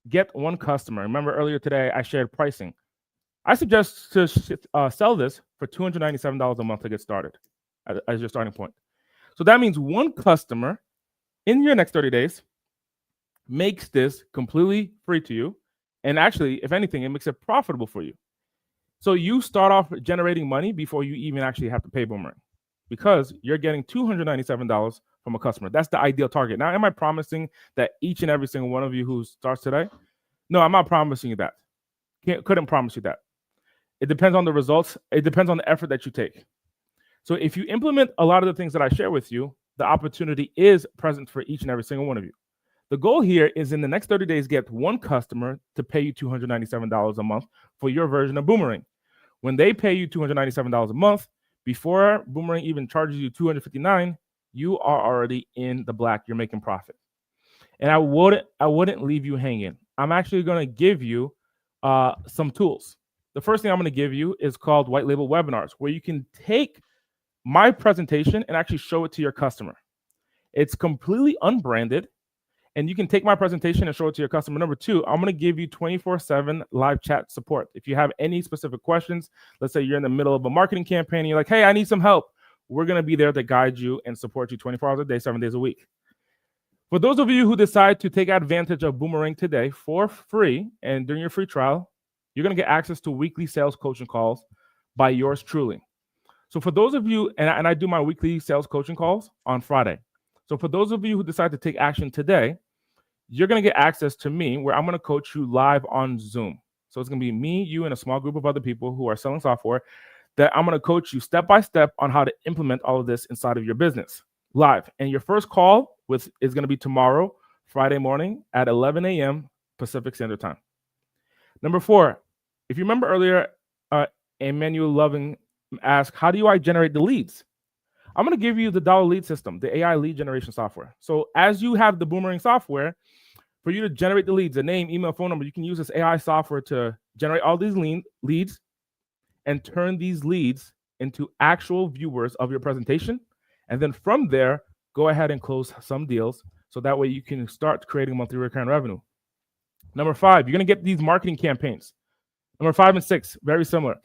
get one customer. Remember earlier today I shared pricing. I suggest to sell this for $297 a month to get started as your starting point. So that means one customer in your next 30 days makes this completely free to you. And actually, if anything, it makes it profitable for you. So you start off generating money before you even actually have to pay Boomerang, because you're getting $297 from a customer. That's the ideal target. Now, am I promising that each and every single one of you who starts today? No, I'm not promising you that. Couldn't promise you that. It depends on the results. It depends on the effort that you take. So if you implement a lot of the things that I share with you, the opportunity is present for each and every single one of you. The goal here is in the next 30 days, get one customer to pay you $297 a month for your version of Boomerang. When they pay you $297 a month, before Boomerang even charges you $259, you are already in the black. You're making profit. And I wouldn't leave you hanging. I'm actually going to give you some tools. The first thing I'm going to give you is called white label webinars, where you can take my presentation and actually show it to your customer. It's completely unbranded, and you can take my presentation and show it to your customer. Number 2, I'm going to give you 24/7 live chat support. If you have any specific questions, let's say you're in the middle of a marketing campaign and you're like, hey, I need some help. We're going to be there to guide you and support you 24 hours a day, 7 days a week. For those of you who decide to take advantage of Boomerang today for free and during your free trial, you're going to get access to weekly sales coaching calls by yours truly. So for those of you, and I do my weekly sales coaching calls on Friday. So for those of you who decide to take action today, you're going to get access to me where I'm going to coach you live on Zoom. So it's going to be me, you, and a small group of other people who are selling software that I'm going to coach you step by step on how to implement all of this inside of your business live. And your first call is going to be tomorrow, Friday morning at 11 a.m. Pacific Standard Time. Number 4, if you remember earlier, Emmanuel Loving asked, how do I generate the leads? I'm going to give you the dollar lead system, the AI lead generation software. So as you have the Boomerang software, for you to generate the leads, the name, email, phone number, you can use this AI software to generate all these leads and turn these leads into actual viewers of your presentation. And then from there, go ahead and close some deals. So that way you can start creating monthly recurring revenue. Number 5, you're going to get these marketing campaigns. Number 5 and 6, very similar.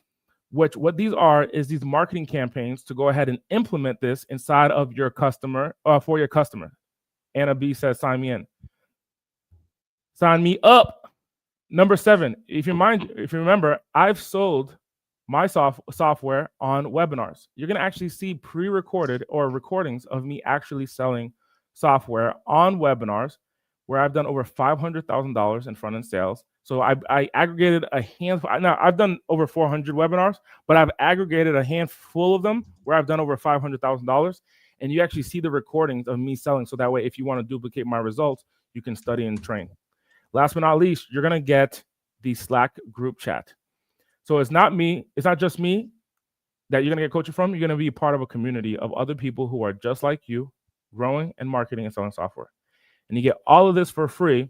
What these are is these marketing campaigns to go ahead and implement this inside of your customer, for your customer. Anna B says, sign me in. Sign me up. Number 7, if you remember, I've sold my software on webinars. You're going to actually see pre-recorded or recordings of me actually selling software on webinars where I've done over $500,000 in front-end sales. So I aggregated a handful. Now, I've done over 400 webinars, but I've aggregated a handful of them where I've done over $500,000. And you actually see the recordings of me selling. So that way, if you want to duplicate my results, you can study and train. Last but not least, you're going to get the Slack group chat. So it's not just me that you're going to get coaching from. You're going to be part of a community of other people who are just like you, growing and marketing and selling software. And you get all of this for free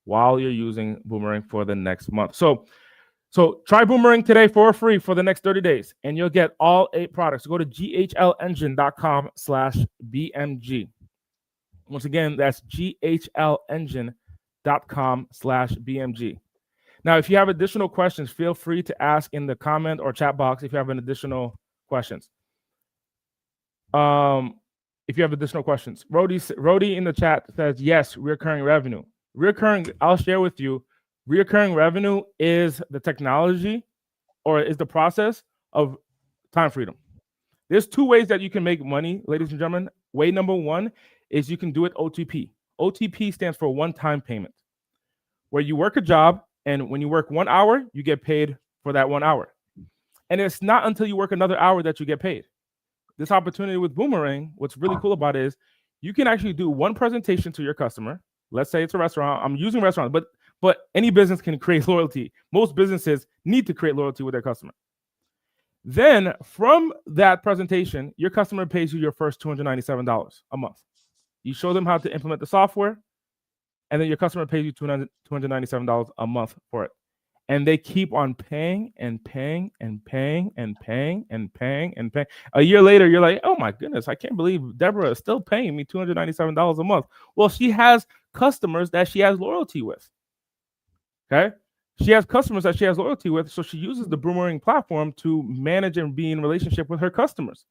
while you're using Boomerang for the next month. So try Boomerang today for free for the next 30 days, and you'll get all 8 products. Go to ghlengine.com/BMG. Once again, that's ghlengine.com/BMG. Now, if you have additional questions, feel free to ask in the comment or chat box if you have additional questions. Rody in the chat says, yes, recurring revenue. I'll share with you, recurring revenue is the technology or is the process of time freedom. There's 2 ways that you can make money, ladies and gentlemen. Way number 1 is you can do it OTP. OTP stands for one-time payment, where you work a job, and when you work 1 hour, you get paid for that 1 hour. And it's not until you work another hour that you get paid. This opportunity with Boomerang, what's really cool about it is you can actually do one presentation to your customer. Let's say it's a restaurant. I'm using restaurant, but any business can create loyalty. Most businesses need to create loyalty with their customer. Then from that presentation, your customer pays you your first $297 a month. You show them how to implement the software, and then your customer pays you $297 a month for it. And they keep on paying and paying and paying and paying and paying and paying. A year later, you're like, oh my goodness, I can't believe Deborah is still paying me $297 a month. Well, she has customers that she has loyalty with. Okay? She has customers that she has loyalty with, so she uses the Boomerang platform to manage and be in relationship with her customers.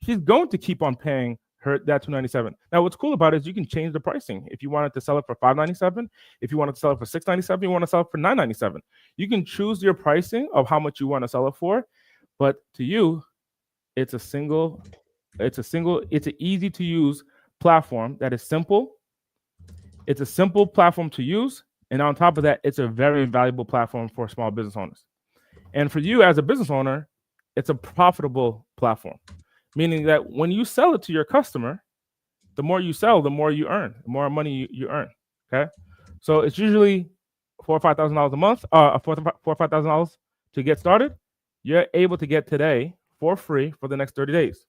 She's going to keep on paying her that $297. Now, what's cool about it is you can change the pricing. If you wanted to sell it for $597, if you wanted to sell it for $697, you want to sell it for $997. You can choose your pricing of how much you want to sell it for, but to you, it's an easy to use platform that is simple. It's a simple platform to use, and on top of that, it's a very valuable platform for small business owners. And for you as a business owner, it's a profitable platform. Meaning that when you sell it to your customer, the more you sell, the more you earn, the more money you earn. Okay, so it's usually $4,000 or $5,000 a month, $4,000 or $5,000 to get started. You're able to get today for free for the next 30 days.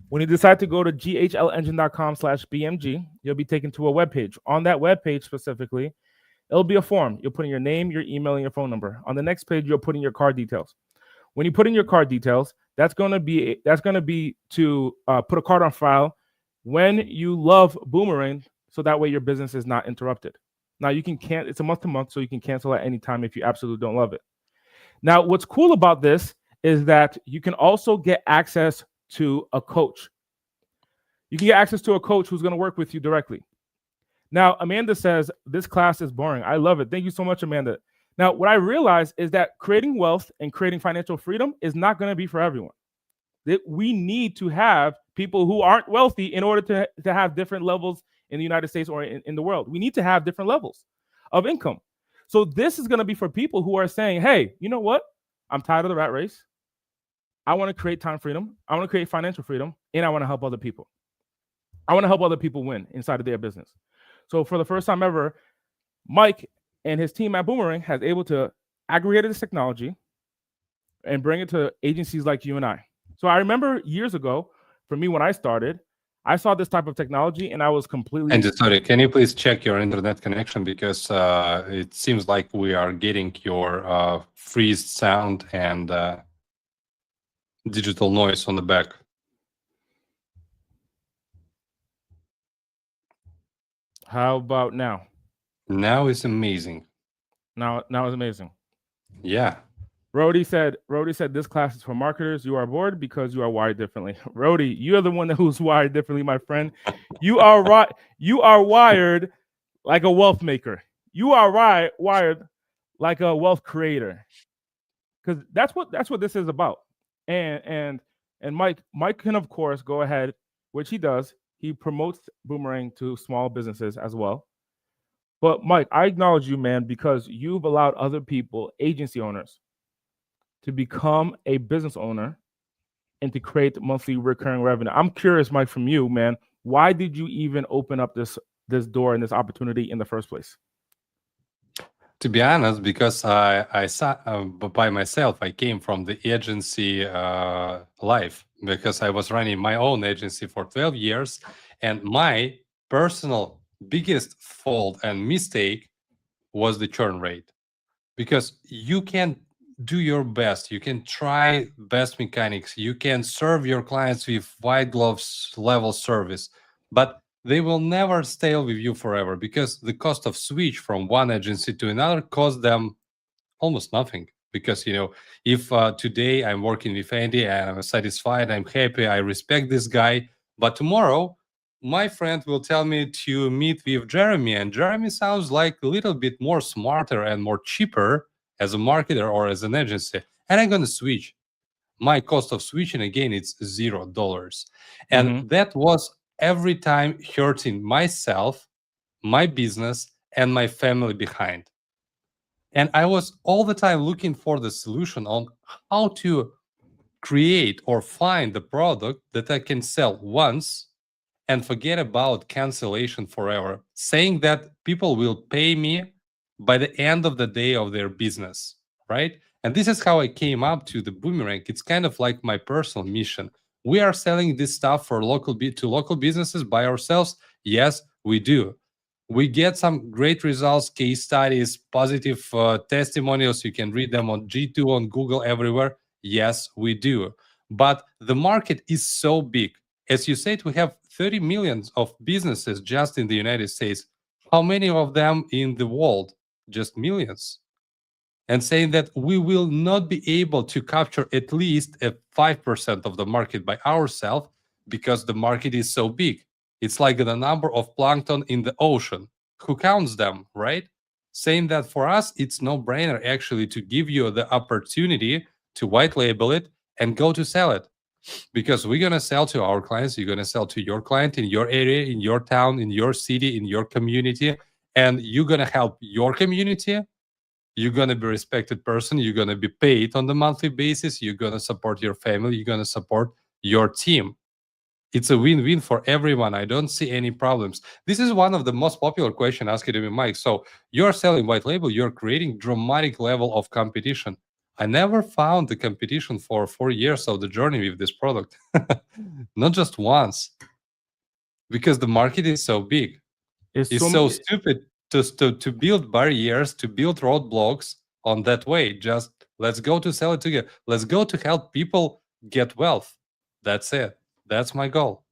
When you decide to go to ghlengine.com/BMG, you'll be taken to a web page. On that web page specifically, it'll be a form. You'll put in your name, your email, and your phone number. On the next page, you'll put in your card details. When you put in your card details, that's going to be to put a card on file when you love Boomerang, so that way your business is not interrupted. Now it's a month to month, so you can cancel at any time if you absolutely don't love it. Now, what's cool about this is that you can also get access to a coach. You can get access to a coach who's going to work with you directly. Now, Amanda says, this class is boring. I love it. Thank you so much, Amanda. Now, what I realize is that creating wealth and creating financial freedom is not going to be for everyone. We need to have people who aren't wealthy in order to have different levels in the United States or in the world. We need to have different levels of income. So this is going to be for people who are saying, hey, you know what? I'm tired of the rat race. I want to create time freedom. I want to create financial freedom, and I want to help other people. I want to help other people win inside of their business. So for the first time ever, Mike and his team at Boomerang has able to aggregate this technology and bring it to agencies like you and I. So I remember years ago, for me when I started, I saw this type of technology and I was completely... And sorry, can you please check your internet connection? Because it seems like we are getting your freeze sound and digital noise on the back. How about now? Now it's amazing. Now it's amazing. Yeah. Rody said, this class is for marketers. You are bored because you are wired differently. Rody, you are the one who's wired differently, my friend. You are right. You are wired like a wealth maker. You are wired like a wealth creator. Because that's what this is about. And Mike can of course go ahead, which he does. He promotes Boomerang to small businesses as well. But Mike, I acknowledge you, man, because you've allowed other people, agency owners, to become a business owner and to create monthly recurring revenue. I'm curious, Mike, from you, man, why did you even open up this door and this opportunity in the first place? To be honest, because I saw by myself, I came from the agency life because I was running my own agency for 12 years, and my personal biggest fault and mistake was the churn rate. Because you can do your best, you can try best mechanics, you can serve your clients with white gloves level service, but they will never stay with you forever because the cost of switch from one agency to another costs them almost nothing. Because if today I'm working with Andy and I'm satisfied, I'm happy, I respect this guy, but tomorrow my friend will tell me to meet with Jeremy, and Jeremy sounds like a little bit more smarter and more cheaper as a marketer or as an agency, and I'm going to switch. My cost of switching again, it's $0, and Mm-hmm. that was every time hurting myself, my business, and my family behind. And I was all the time looking for the solution on how to create or find the product that I can sell once and forget about cancellation forever, saying that people will pay me by the end of the day of their business, right? And this is how I came up to the Boomerang. It's kind of like my personal mission. We are selling this stuff for to local businesses by ourselves. Yes, we do. We get some great results, case studies, positive testimonials. You can read them on G2, on Google, everywhere. Yes, we do. But the market is so big. As you said, we have 30 million of businesses just in the United States. How many of them in the world? Just millions. And saying that we will not be able to capture at least a 5% of the market by ourselves because the market is so big. It's like the number of plankton in the ocean. Who counts them, right? Saying that for us, it's no brainer actually to give you the opportunity to white label it and go to sell it, because we're going to sell to our clients, you're going to sell to your client in your area, in your town, in your city, in your community, and you're going to help your community. You're going to be a respected person, you're going to be paid on the monthly basis, you're going to support your family, you're going to support your team. It's a win-win for everyone. I don't see any problems. This is one of the most popular questions asked to me, Mike. So you're selling white label, you're creating dramatic level of competition. I never found the competition for 4 years of the journey with this product. Not just once, because the market is so big. It's It's so so stupid to build barriers, to build roadblocks on that way. Just let's go to sell it together. Let's go to help people get wealth. That's it. That's my goal.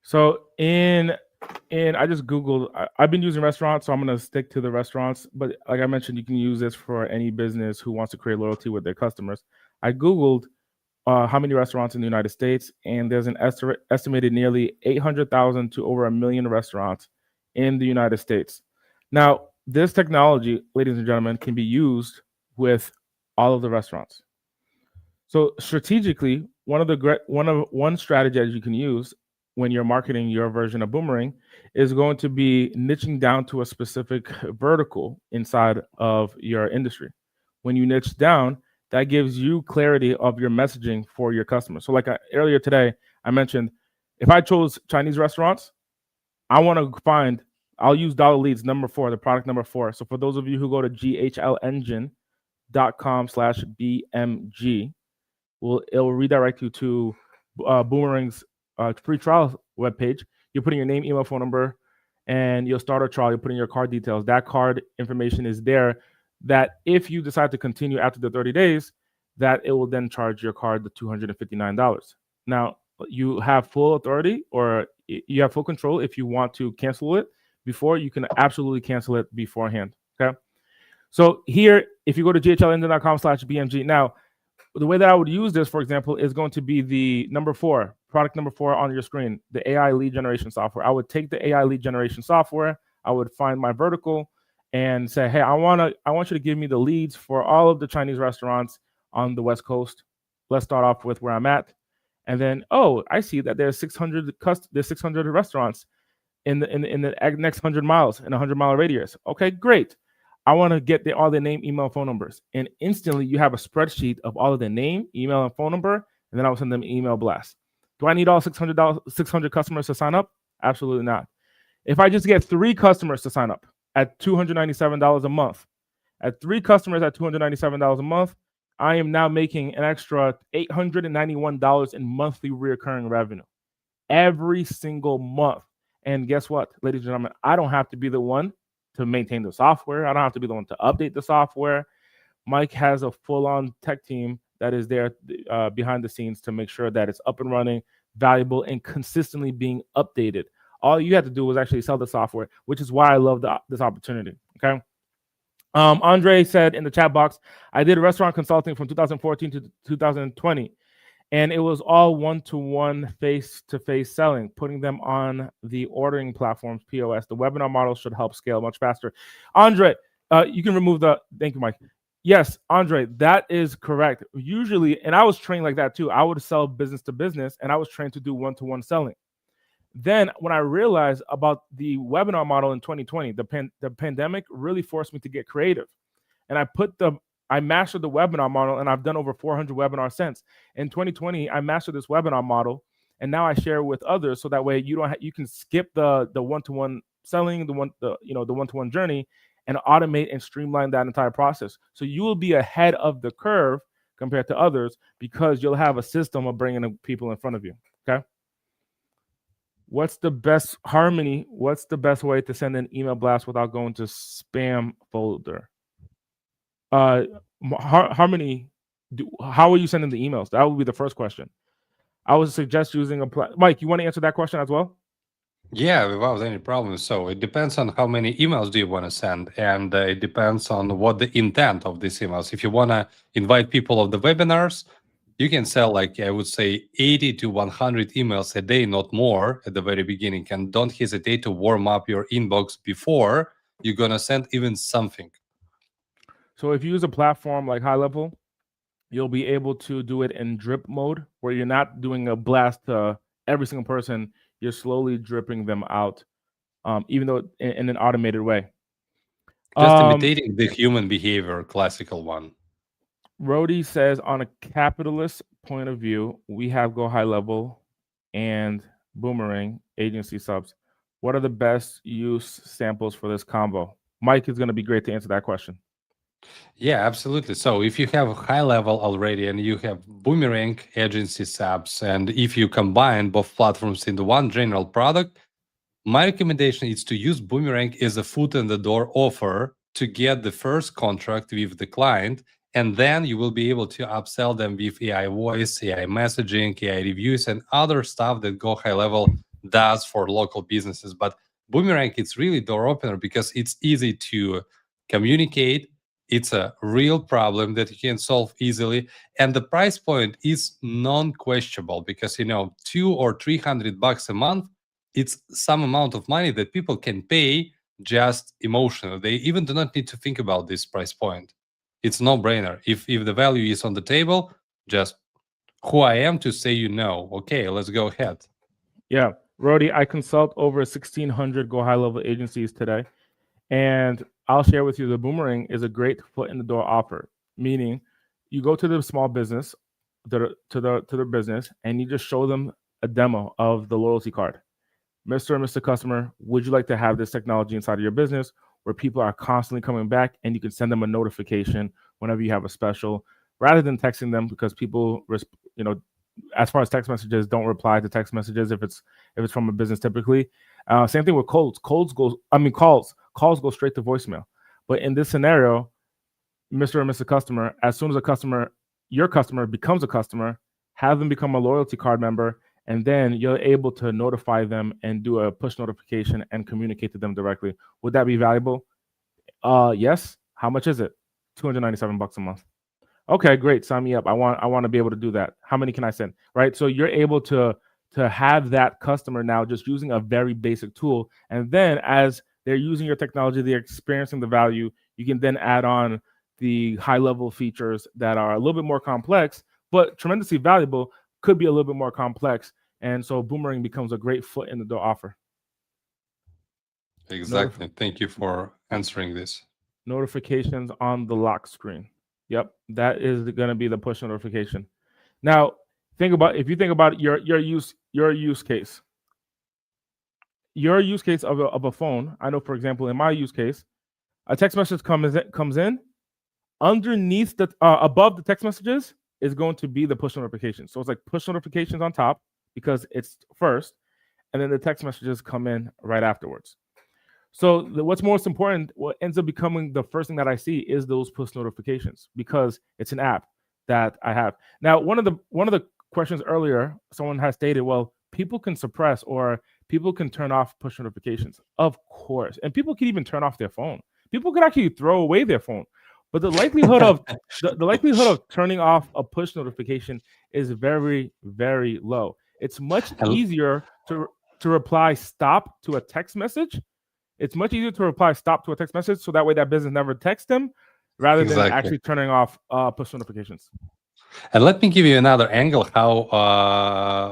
So I just Googled, I've been using restaurants, so I'm going to stick to the restaurants. But like I mentioned, you can use this for any business who wants to create loyalty with their customers. I Googled how many restaurants in the United States, and there's an estimated nearly 800,000 to over 1 million restaurants in the United States. Now, this technology, ladies and gentlemen, can be used with all of the restaurants. So strategically, one strategy that you can use when you're marketing your version of Boomerang is going to be niching down to a specific vertical inside of your industry. When you niche down, that gives you clarity of your messaging for your customers. So like earlier today, I mentioned, if I chose Chinese restaurants, I want to I'll use dollar leads number 4, the product number 4. So for those of you who go to ghlengine.com/BMG, it will redirect you to Boomerang's free trial webpage. You're putting your name, email, phone number, and you'll start a trial. You're putting your card details. That card information is there, that if you decide to continue after the 30 days, that it will then charge your card the $259. Now, you have full authority, or you have full control. If you want to cancel it before, you can absolutely cancel it beforehand. Okay. So here, if you go to ghlengine.com/BMG, now, the way that I would use this, for example, is going to be the product number 4 on your screen, the AI lead generation software. I would take the AI lead generation software, I would find my vertical and say, hey, I want you to give me the leads for all of the Chinese restaurants on the West Coast. Let's start off with where I'm at. And then, I see that there's 600 restaurants in the next 100 miles, in a 100-mile radius. Okay, great. I want to get all their name, email, phone numbers. And instantly you have a spreadsheet of all of their name, email, and phone number, and then I'll send them an email blast. Do I need all 600 customers to sign up? Absolutely not. If I just get 3 customers to sign up at $297 a month. At 3 customers at $297 a month, I am now making an extra $891 in monthly recurring revenue every single month. And guess what, ladies and gentlemen? I don't have to be the one to maintain the software. I don't have to be the one to update the software. Mike has a full-on tech team that is there behind the scenes to make sure that it's up and running, valuable, and consistently being updated. All you had to do was actually sell the software, which is why I love this opportunity. Okay. Andre said in the chat box, I did restaurant consulting from 2014 to 2020, and it was all one-to-one, face-to-face selling, putting them on the ordering platforms, POS. The webinar model should help scale much faster. Andre, you can remove thank you, Mike. Yes, Andre, that is correct. Usually, and I was trained like that too. I would sell business to business, and I was trained to do one-to-one selling. Then when I realized about the webinar model in 2020, the pandemic really forced me to get creative. And I mastered the webinar model, and I've done over 400 webinars since. In 2020, I mastered this webinar model, and now I share it with others so that way you can skip the one-to-one selling, the one-to-one journey, and automate and streamline that entire process. So you will be ahead of the curve compared to others because you'll have a system of bringing people in front of you. Okay. What's the best way to send an email blast without going to spam folder? Harmony, how are you sending the emails? That would be the first question. I would suggest using Mike, you want to answer that question as well? Yeah, without any problem. So it depends on how many emails do you want to send, and it depends on what the intent of these emails. If you want to invite people of the webinars, you can sell, like I would say, 80 to 100 emails a day, not more, at the very beginning. And don't hesitate to warm up your inbox before you're going to send even something. So if you use a platform like High Level, you'll be able to do it in drip mode, where you're not doing a blast to every single person. You're slowly dripping them out, even though in an automated way. Just imitating the human behavior, classical one. Rody says, on a capitalist point of view, we have Go High Level and Boomerang agency subs. What are the best use samples for this combo? Mike is going to be great to answer that question. Yeah, absolutely. So if you have High Level already and you have Boomerang agency subs, and if you combine both platforms into one general product, my recommendation is to use Boomerang as a foot in the door offer to get the first contract with the client, and then you will be able to upsell them with AI voice, AI messaging, AI reviews, and other stuff that Go High Level does for local businesses. But Boomerang, it's really door opener because it's easy to communicate. It's a real problem that you can solve easily, and the price point is non-questionable because $200 or $300 a month. It's some amount of money that people can pay just emotionally. They even do not need to think about this price point. It's no-brainer. If the value is on the table, just who I am to say okay, let's go ahead. Yeah, Rody, I consult over 1,600 Go High Level agencies today, and I'll share with you the Boomerang is a great foot in the door offer. Meaning, you go to the small business, to the business, and you just show them a demo of the loyalty card. Mr. and Mr. Customer, would you like to have this technology inside of your business where people are constantly coming back, and you can send them a notification whenever you have a special, rather than texting them, because people, as far as text messages, don't reply to text messages if it's from a business typically. Same thing with calls. Calls go straight to voicemail. But in this scenario, Mr. and Mr. Customer, as soon as your customer becomes a customer, have them become a loyalty card member, and then you're able to notify them and do a push notification and communicate to them directly. Would that be valuable? Yes. How much is it? $297 a month. Okay, great. Sign me up. I want to be able to do that. How many can I send? Right. So you're able to have that customer now just using a very basic tool. And then as they're using your technology, they're experiencing the value. You can then add on the high level features that are a little bit more complex, but tremendously valuable, could be a little bit more complex. And so Boomerang becomes a great foot in the door offer. Exactly. Thank you for answering this. Notifications on the lock screen. Yep, that is going to be the push notification. Now, if you think about your use case, your use case of a phone, I know, for example, in my use case, a text message comes in. Underneath the above the text messages is going to be the push notifications. So it's like push notifications on top because it's first, and then the text messages come in right afterwards. So what's most important, what ends up becoming the first thing that I see is those push notifications because it's an app that I have. Now, one of the questions earlier, someone has stated, well, people can suppress or people can turn off push notifications. Of course. And people can even turn off their phone. People could actually throw away their phone. But the likelihood of the likelihood of turning off a push notification is very, very low. It's much easier to reply stop to a text message. It's much easier to reply stop to a text message so that way that business never texts them rather than actually turning off push notifications. And let me give you another angle how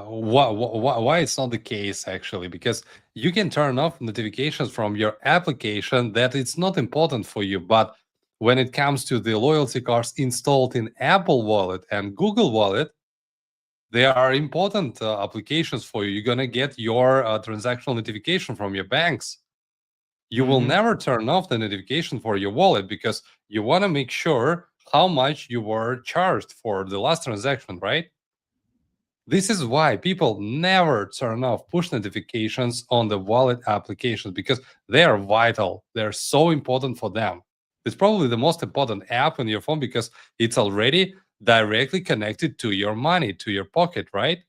why it's not the case actually, because you can turn off notifications from your application that it's not important for you, but when it comes to the loyalty cards installed in Apple Wallet and Google Wallet, they are important applications for you. You're gonna get your transactional notification from your banks. You will never turn off the notification for your wallet because you want to make sure how much you were charged for the last transaction, right? This is why people never turn off push notifications on the wallet applications because they are vital. They're so important for them. It's probably the most important app on your phone because it's already directly connected to your money, to your pocket, right?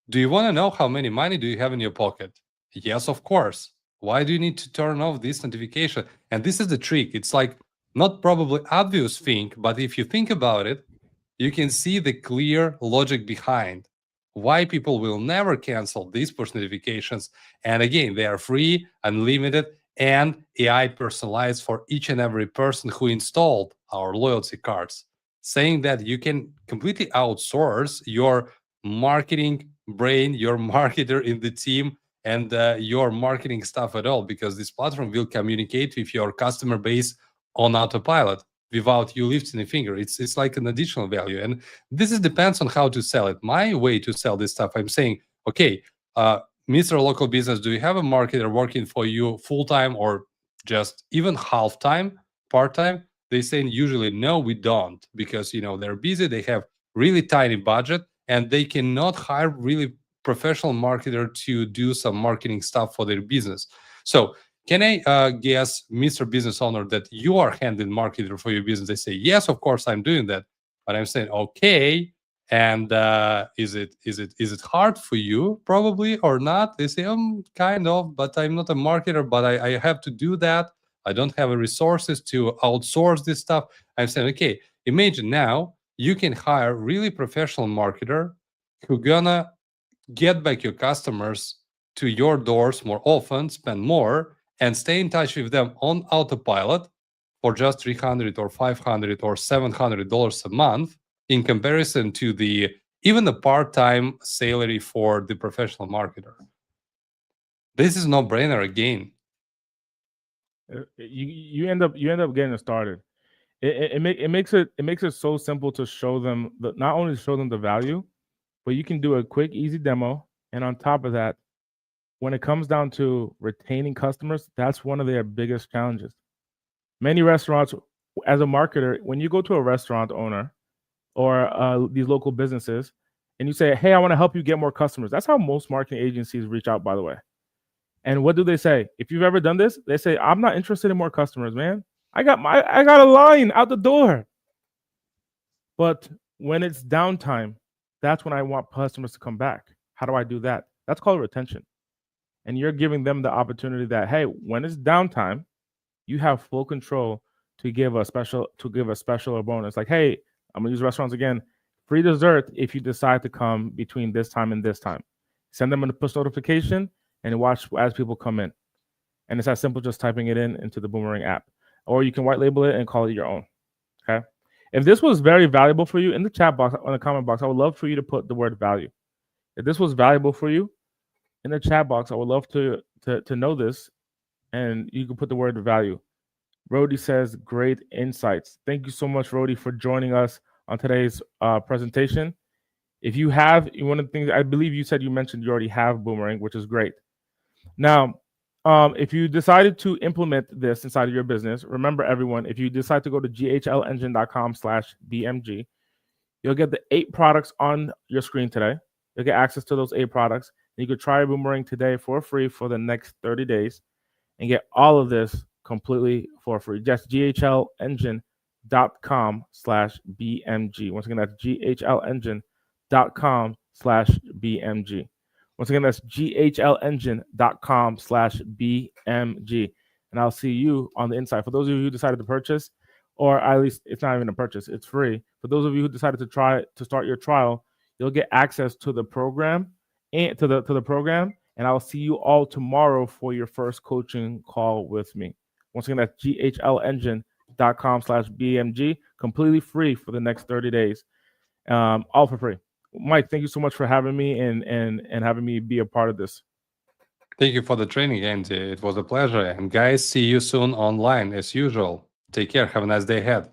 Do you want to know how many money do you have in your pocket? Yes, of course. Why do you need to turn off this notification? And this is the trick. It's like not probably obvious thing, but if you think about it, you can see the clear logic behind why people will never cancel these push notifications. And again, they are free, unlimited, and AI personalized for each and every person who installed our loyalty cards, saying that you can completely outsource your marketing brain, your marketer in the team, and your marketing stuff at all, because this platform will communicate with your customer base on autopilot without you lifting a finger. It's like an additional value. And this is depends on how to sell it. My way to sell this stuff, I'm saying, okay, Mr. Local Business, do you have a marketer working for you full-time or just even half-time, part-time? They say usually, no, we don't, because they're busy, they have really tiny budget, and they cannot hire really professional marketer to do some marketing stuff for their business. So can I guess, Mr. Business Owner, that you are handling marketer for your business? They say, yes, of course, I'm doing that. But I'm saying, okay, and is it hard for you, probably, or not? They say, kind of, but I'm not a marketer, but I have to do that. I don't have the resources to outsource this stuff. I'm saying, okay, imagine now you can hire really professional marketer who gonna get back your customers to your doors more often, spend more, and stay in touch with them on autopilot for just $300 or $500 or $700 a month, in comparison to even the part-time salary for the professional marketer. This is no-brainer again. You end up getting it started. It makes it so simple to show them not only show them the value, but you can do a quick, easy demo. And on top of that, when it comes down to retaining customers, that's one of their biggest challenges. Many restaurants, as a marketer, when you go to a restaurant owner or these local businesses and you say, hey, I want to help you get more customers. That's how most marketing agencies reach out, by the way. And what do they say? If you've ever done this, they say, I'm not interested in more customers, man. I got a line out the door. But when it's downtime, that's when I want customers to come back. How do I do that? That's called retention. And you're giving them the opportunity that, hey, when it's downtime, you have full control to give a special or bonus. Like, hey, I'm gonna use restaurants again. Free dessert if you decide to come between this time and this time. Send them a push notification and watch as people come in. And it's as simple just typing it into the Boomerang app. Or you can white label it and call it your own. Okay. If this was very valuable for you, in the chat box, on the comment box, I would love for you to put the word value. If this was valuable for you, in the chat box, I would love to know this, and you can put the word value. Rody says, great insights. Thank you so much, Rody, for joining us on today's presentation. If you have, one of the things, I believe you said you mentioned you already have Boomerang, which is great. Now, if you decided to implement this inside of your business, remember everyone, if you decide to go to ghlengine.com/BMG, you'll get the 8 products on your screen today. You'll get access to those 8 products. You could try Boomerang today for free for the next 30 days and get all of this completely for free. Just ghlengine.com/BMG. Once again, that's ghlengine.com/BMG. Once again, that's ghlengine.com/BMG. And I'll see you on the inside. For those of you who decided to purchase, or at least it's not even a purchase, it's free. For those of you who decided to start your trial, you'll get access to the program and to the program. And I'll see you all tomorrow for your first coaching call with me. Once again, that's ghlengine.com/BMG, completely free for the next 30 days, all for free. Mike, thank you so much for having me and having me be a part of this. Thank you for the training, Andy. It was a pleasure. And guys, see you soon online as usual. Take care. Have a nice day ahead.